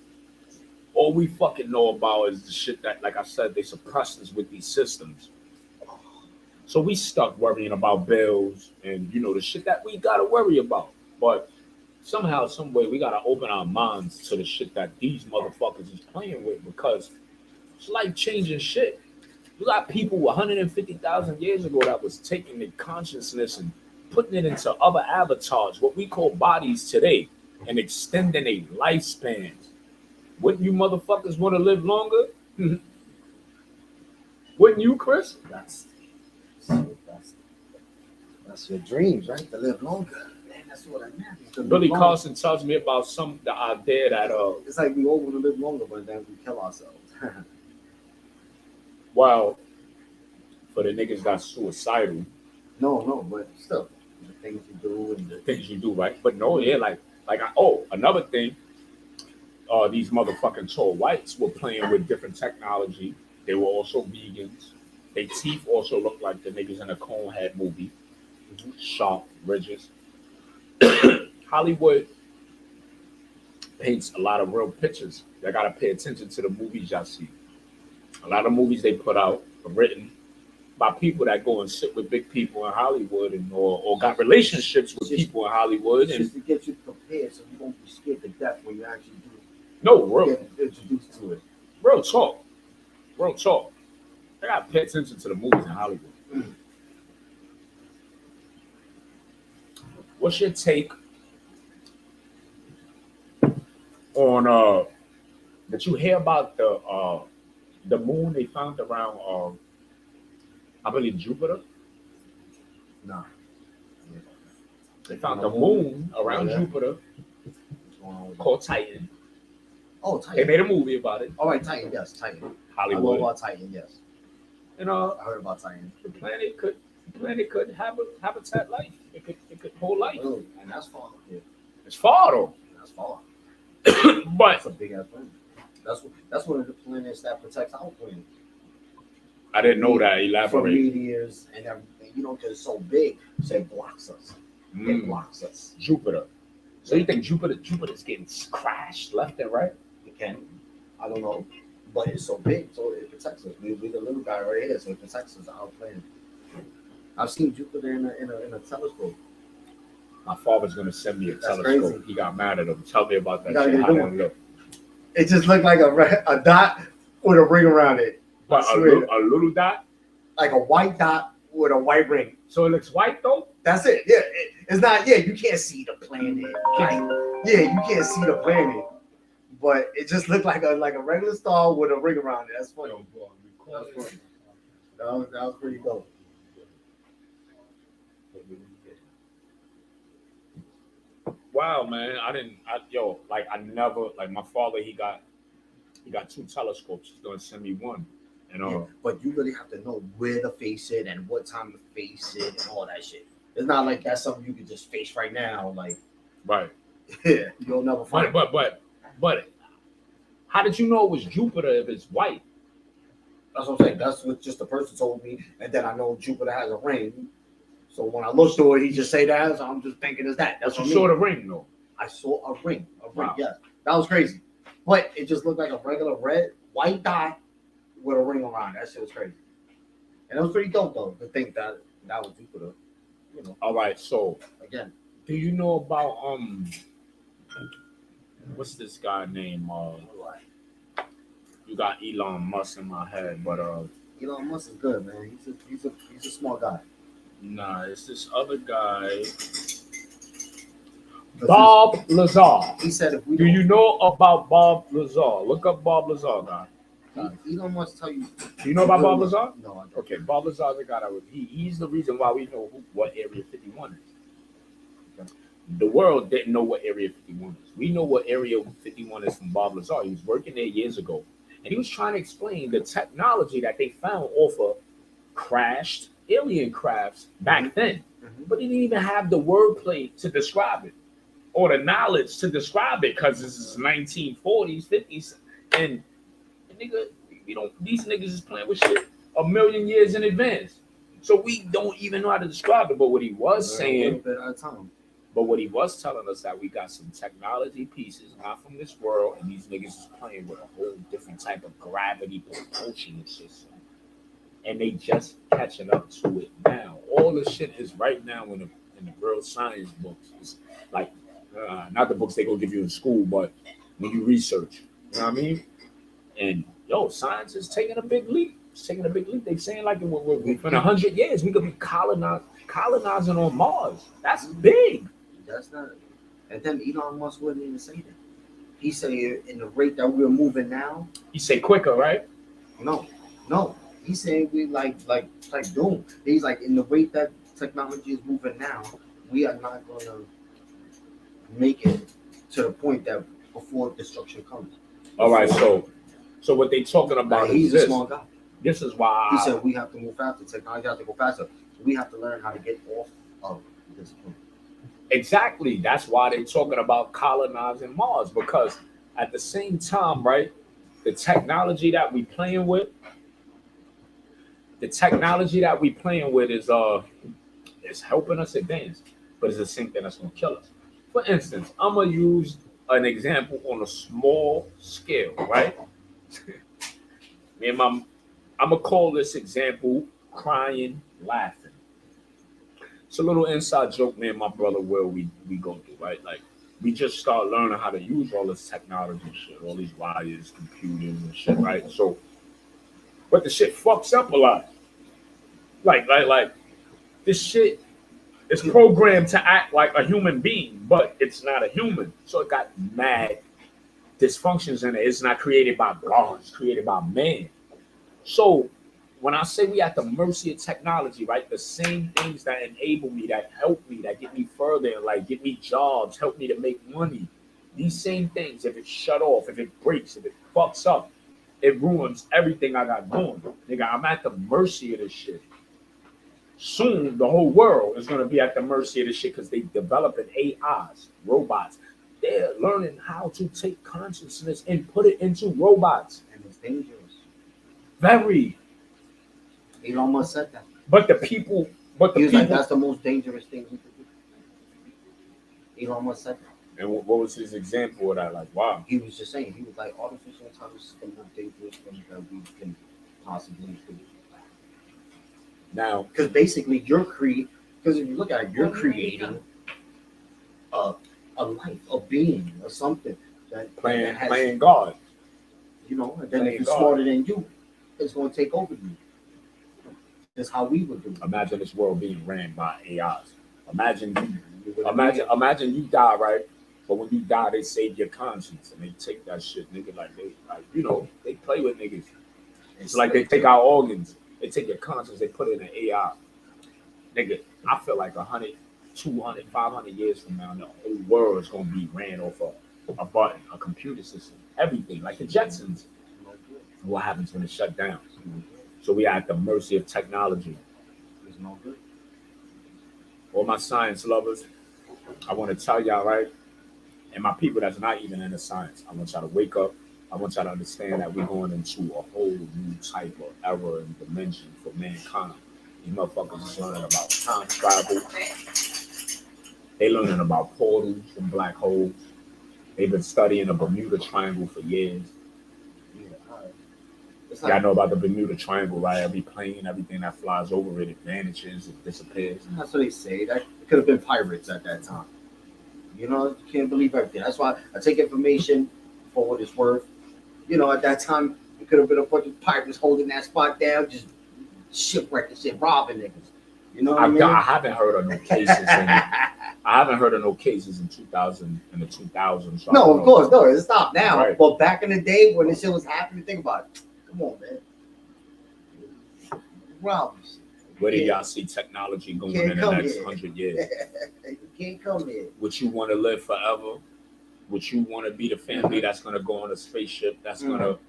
All we fucking know about is the shit that, like I said, they suppress us with these systems. So we stuck worrying about bills and, the shit that we gotta worry about. But somehow, some way, we gotta open our minds to the shit that these motherfuckers is playing with because it's life-changing shit. You got people 150,000 years ago that was taking their consciousness and putting it into other avatars, what we call bodies today, and extending their lifespans. Wouldn't you motherfuckers want to live longer? Wouldn't you, Chris? That's your dreams, right? To live longer. Man, that's what I meant. Billy Carson tells me about the idea that it's like we all want to live longer, but then we kill ourselves. well, for the niggas that's suicidal, no, but still, the things you do and the things you do, right? But no, yeah, another thing, these motherfucking tall whites were playing with different technology. They were also vegans. Their teeth also looked like the niggas in a Conehead movie. Sharp ridges. Hollywood paints a lot of real pictures. Y'all gotta pay attention to the movies y'all see. A lot of movies they put out are written by people that go and sit with big people in Hollywood or got relationships with people in Hollywood. It's just to get you prepared so you won't be scared to death when you actually get introduced to it. Real talk. I gotta pay attention to the movies in Hollywood. What's your take on did you hear about the moon they found around I believe Jupiter? No. They found the moon around Jupiter called Titan. Oh, Titan. They made a movie about it. All right, Titan, yes, Titan. Hollywood. I know about Titan, yes. And I heard about Titan. the planet could have a habitat life. It could hold life. Really? And that's far. Yeah. It's far though. That's far. But That's a big ass planet. That's one of the planets that protects our planet. I didn't know that. From Elaborate. meteors and everything. Because it's so big, so it blocks us. It blocks us. Jupiter. So you think Jupiter's getting crashed left and right? It can. I don't know. But it's so big, so it protects us. We're the little guy right here, so it protects us, our planet. I've seen Jupiter in a telescope. My father's gonna send me a That's telescope. crazy. He got mad at him. Tell me about that You gotta shit. get How it did going. it look? It just looked like a dot with a ring around it. But I a swear. little dot. Like a white dot with a white ring. So it looks white though. That's it. Yeah, it's not. Yeah, you can't see the planet. You can't see the planet. But it just looked like a regular star with a ring around it. That's funny. That was funny. That was pretty dope. wow, man. I never, like, my father, he got 2 telescopes. He's gonna send me one. And Yeah, but you really have to know where to face it and what time to face it and all that shit. It's not like that's something you can just face right now. Like, right. yeah, you'll never find it. But how did you know it was Jupiter if it's white? That's what I'm saying. That's what just the person told me, and then I know Jupiter has a ring. So when I looked to it, he just say that. So I'm just thinking it's that. That's But what you I mean. saw the ring though. I saw a ring. Wow. Yes. That was crazy. But it just looked like a regular white dot with a ring around it. That shit was crazy. And it was pretty dope though to think that was Jupiter. You know. All right, so Again. do you know about what's this guy name? You got Elon Musk in my head, but Elon Musk is good, man. He's a smart guy. nah, it's this other guy, Bob Lazar. He said if we Do you know about Bob Lazar? Look up Bob Lazar, guy. Elon Musk tell you. Do you know about Bob Lazar? No, I don't. Okay, Bob Lazar is the guy that he's the reason why we know what Area 51 is. Okay. The world didn't know what Area 51 is. We know what Area 51 is from Bob Lazar. He was working there years ago, and he was trying to explain the technology that they found off of crashed alien crafts back then. Mhm. But he didn't even have the wordplay to describe it or the knowledge to describe it because this is 1940s, 50s, and nigga, these niggas is playing with shit a million years in advance. So we don't even know how to describe it. But what he was saying, a little bit at a time. but what he was telling us that we got some technology pieces not from this world, and these niggas is playing with a whole different type of gravity propulsion and shit. And they just catching up to it now. All the shit is right now in the world science books. It's like not the books they go give you in school, but when you research, you know what I mean? And yo, science is taking a big leap. It's taking a big leap. They saying like in 100 years we could be colonizing on Mars. That's big. That's not. And then Elon Musk wouldn't even say that. He said in the rate that we're moving now. You say quicker, right? No. He's saying we like doom. He's like in the rate that technology is moving now, we are not gonna make it to the point that before destruction comes. All right, so what they talking about he's is this. A small guy. This is why He said we have to move faster. Technology has to go faster. We have to learn how to get off of this point. exactly. That's why they're talking about colonizing Mars, because at the same time, right, the technology that we playing with is helping us advance, but it's the same thing that's gonna kill us. For instance, I'm gonna use an example on a small scale, right? I'm gonna call this example crying, laughing. It's a little inside joke, me and my brother Will, we go through, right? Like we just start learning how to use all this technology shit, all these wires, computers and shit, right? So, but the shit fucks up a lot. Like this shit is programmed to act like a human being, but it's not a human. So it got mad dysfunctions in it. It's not created by God, it's created by man. So when I say we at the mercy of technology, right? The same things that enable me, that help me, that get me further, like get me jobs, help me to make money. These same things, if it shut off, if it breaks, if it fucks up, it ruins everything I got going. Nigga, I'm at the mercy of this shit. Soon, the whole world is going to be at the mercy of this shit because they developing AIs, robots. They're learning how to take consciousness and put it into robots. And it's dangerous. Very. Elon Musk said that. But the people, He was like, that's the most dangerous thing we could do. Elon Musk said that. And what was his example of that? Like, wow. He was just saying, he was like, artificial intelligence is the most dangerous thing that we can possibly do. Now, because basically because if you look at it, you're creating a life, a being, or something that playing God. You know, and then playing if it's God. smarter than you, it's going to take over you. That's how we would do it. Imagine this world being ran by AIs. Imagine you die, right? But when you die, they save your conscience and they take that shit, nigga. They play with niggas. It's like they take our organs. They take your conscience, they put it in an AI. Nigga, I feel like 200, 500 years from now, the whole world is going to be ran off a button, a computer system, everything, like the Jetsons. What happens when it shut down? So we are at the mercy of technology. It's no good. All my science lovers, I want to tell y'all, right? And my people that's not even into science, I want y'all to wake up. I want y'all to understand that we're going into a whole new type of era and dimension for mankind. These motherfuckers is learning about time travel. They learning about portals and black holes. They've been studying the Bermuda Triangle for years. Y'all know about the Bermuda Triangle, right? Every plane, everything that flies over it, it vanishes, it disappears. That's what they say. That it could have been pirates at that time. You know, you can't believe everything. That's why I take information for what it's worth. You know, at that time, it could have been a bunch of pirates holding that spot down, just shipwrecking shit, robbing niggas. You know what I mean? I haven't heard of no cases. I haven't heard of no cases in 2000 in the 2000s. So no, of course, no, it's stopped now. Right. But back in the day when this shit was happening, think about it. Come on, man. Robbers. Where do y'all see technology going in the next 100 years? You can't come here. Would you want to live forever? Would you want to be the family that's going to go on a spaceship that's going to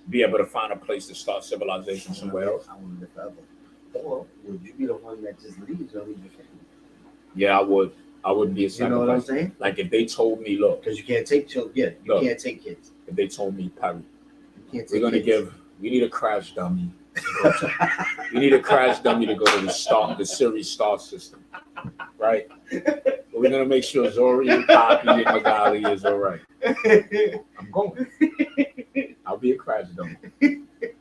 be able to find a place to start civilization somewhere else? I want to live forever. Or would you be the one that just leaves or leave your family? Yeah, I would. I wouldn't be a sacrifice. You know what I'm saying? Like if they told me, look, because you can't take children. Yeah, you can't take kids. If they told me, Perry, you can't take we're going to give, we need a crash dummy. We need a crash dummy to go to the series star system, right? But we're gonna make sure Zori and Poppy and Magali is all right. I'm going. I'll be a crash dummy.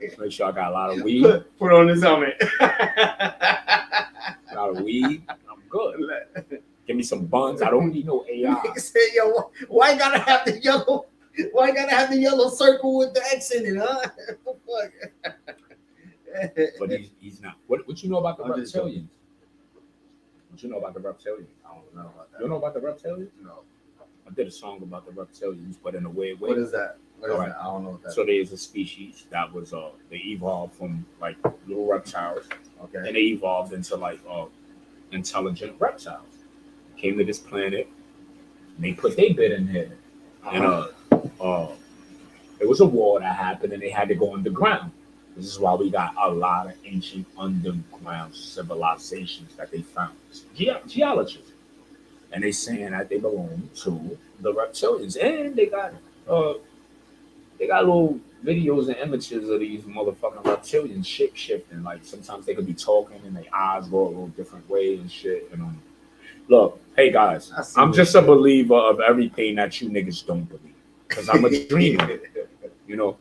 Just make sure I got a lot of weed. Put on his helmet. A lot of weed. I'm good. Give me some buns. I don't need no AI. Say, yo, why gotta have the yellow? Why gotta have the yellow circle with the X in it, huh? But he's not. What you know about the reptilians? What you know about the reptilians? I don't know about that. You don't know about the reptilians? No. I did a song about the reptilians, but in a weird way. What is that? What is All right. that? I don't know what that So there's a species that was they evolved from like little reptiles, Okay. and they evolved into like intelligent reptiles. Came to this planet, and they put their bit in here, and it was a war that happened, and they had to go underground. This is why we got a lot of ancient underground civilizations that they found. Geologists. And they saying that they belong to the reptilians. And they got little videos and images of these motherfucking reptilians shape-shifting. Like sometimes they could be talking and their eyes go a little different way and shit. And look, hey guys, I'm just a believer of everything that you niggas don't believe. Because I'm a dreamer. You know?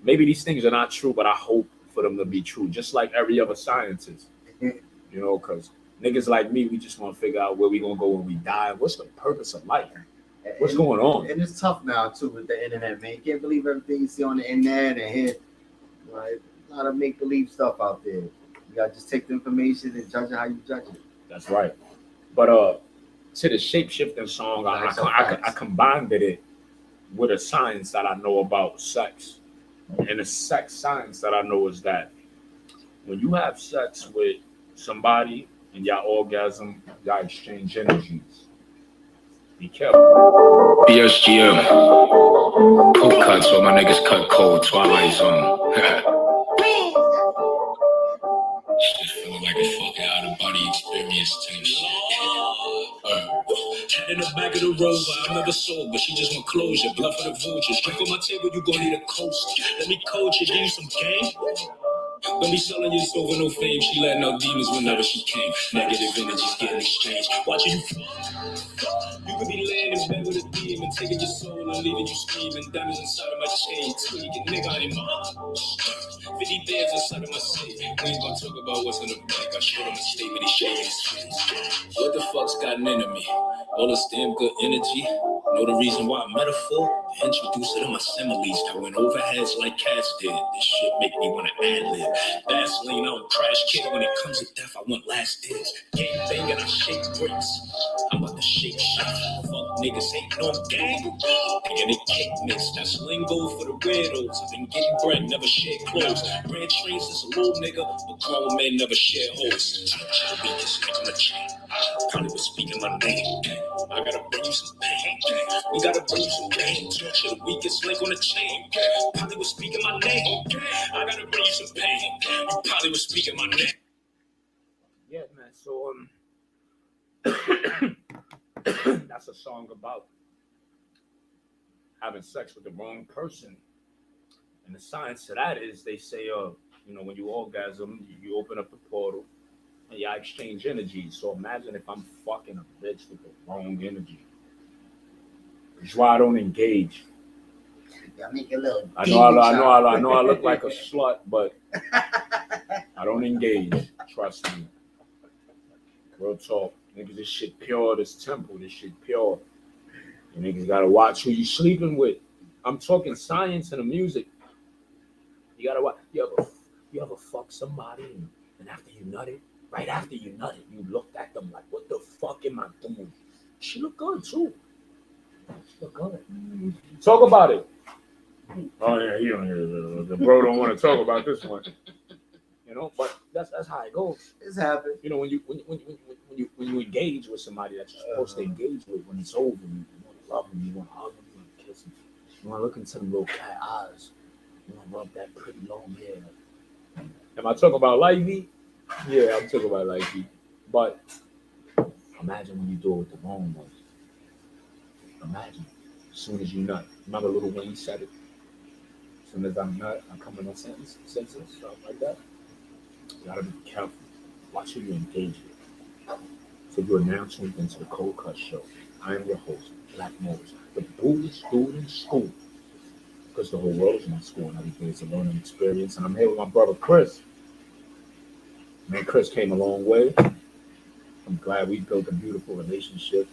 Maybe these things are not true, but I hope for them to be true, just like every other scientist. You know, because niggas like me, we just want to figure out where we going to go when we die. What's the purpose of life? What's going on? And it's tough now, too, with the internet, man. You can't believe everything you see on the internet and hear. Right? A lot of make-believe stuff out there. You got to just take the information and judge it how you judge it. That's right. But to the shape-shifting song, I combined it with a science that I know about sex. And the sex science that I know is that when you have sex with somebody and y'all orgasm, y'all exchange energies. Be careful. BSGM. Cold cuts where my niggas cut cold. Twilight Zone. Shit feeling like a fucking out of body experience type shit. Head in the back of the Rover, I'm never sold, but she just want closure. Blood for the vultures. Drink on my table, you gon' need a coast. Let me coach you, give you some game. Don't be selling your soul for no fame. She letting out demons whenever she came. Negative energies getting exchanged. Watching you fall. You could be laying in bed with a demon, taking your soul and leaving you screaming. Diamonds inside of my chain, tweaking, nigga, I ain't mine. 50 bands inside of my safe. We ain't gonna talk about what's in the bank. I showed him a statement, he shaking his face. What the fuck's got an enemy? All this damn good energy. Know the reason why? Metaphor? Introduce it in my similes that went over heads like cats did. This shit make me wanna ad-lib. Vaseline, I don't crash kid. When it comes to death, I want last dibs. Gang banging, I shake bricks. I'm about to shake shit. Fuck niggas ain't no gang. Thinking they kick miss. That's lingo for the weirdos. I've been getting bread, never share clothes. Ran trains as a little nigga, but grown men never share hoes. Be this nigga on the chain. Probably was speaking my name. I gotta bring you some pain. We gotta bring you some pain. You're the weakest link on the chain. Probably was speaking my name. I gotta bring you some pain. You probably was speaking my name. Yeah, man. So that's a song about having sex with the wrong person. And the science to that is they say, when you orgasm, you open up the portal and you exchange energy. So imagine if I'm fucking a bitch with the wrong energy. That's why I don't engage. Yeah, make a little. I know I look like a slut, but I don't engage. Trust me. Real talk. Niggas, this shit pure. This temple, this shit pure. You niggas gotta watch who you sleeping with. I'm talking science and the music. You gotta watch. You ever fuck somebody and after you nutted, right after you nutted, you looked at them like, what the fuck am I doing? She look good too. She look good. Talk about it. Oh yeah, he don't hear the bro don't want to talk about this one. But that's how it goes. It's happened. When you engage with somebody that you're supposed to engage with, when it's over, you want to love them, you want to hug them, you want to kiss them, you want to look into them little cat eyes, you want to rub that pretty long hair. Am I talking about Livey? Yeah, I'm talking about Livey. But imagine when you do it with the wrong ones. Imagine as soon as you nut. Remember Lil Wayne said it. As soon as I'm nut, I'm coming on senses, stuff like that. You gotta be careful. Watch who you engage with. So you are now tuned into the Cold Cut Show. I am your host, Black Morris, the Buddhist dude in school. Because the whole world is my school and every day is a learning experience. And I'm here with my brother Chris. Man, Chris came a long way. I'm glad we built a beautiful relationship.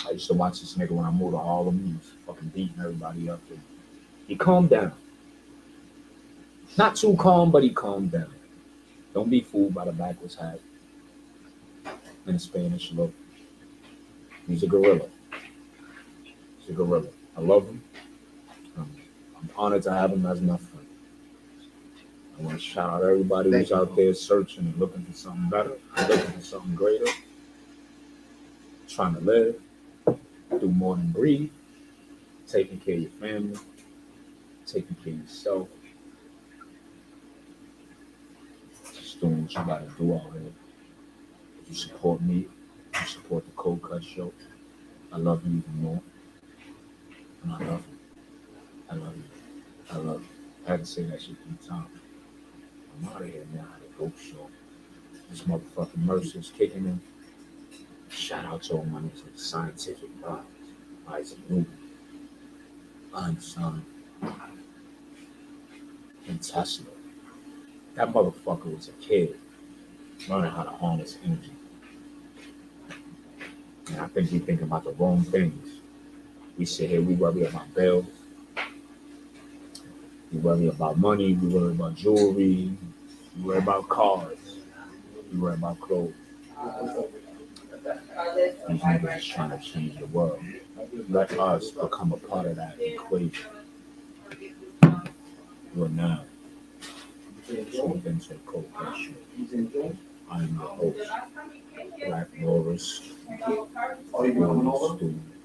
I used to watch this nigga when I moved to Harlem. He was fucking beating everybody up. And he calmed down. Not too calm, but he calmed down. Don't be fooled by the backwards hat and the Spanish look. He's a gorilla. He's a gorilla. I love him. I'm honored to have him as my friend. I want to shout out everybody who's out there searching and looking for something better, looking for something greater, trying to live, do more than breathe, taking care of your family, taking care of yourself. Just doing what you gotta do out here. You support me, you support the Cold Cut Show. I love you even more. And I love you. I love you. I love you. I had to say that shit 3 times. I'm out of here now. The Dope Show. This motherfucking Mercer's kicking in. Shout out to all my niggas with Scientific Vibes. Isaac Newton. Einstein. And Tesla. That motherfucker was a kid learning how to harness energy. And I think we think about the wrong things. We sit here, we worry about bills. We worry about money. We worry about jewelry. We worry about cars. We worry about clothes. These niggas is trying to change the world. Let us become a part of that equation. We're now tuned into the Cold Cut Show. I am your host, Black Morris.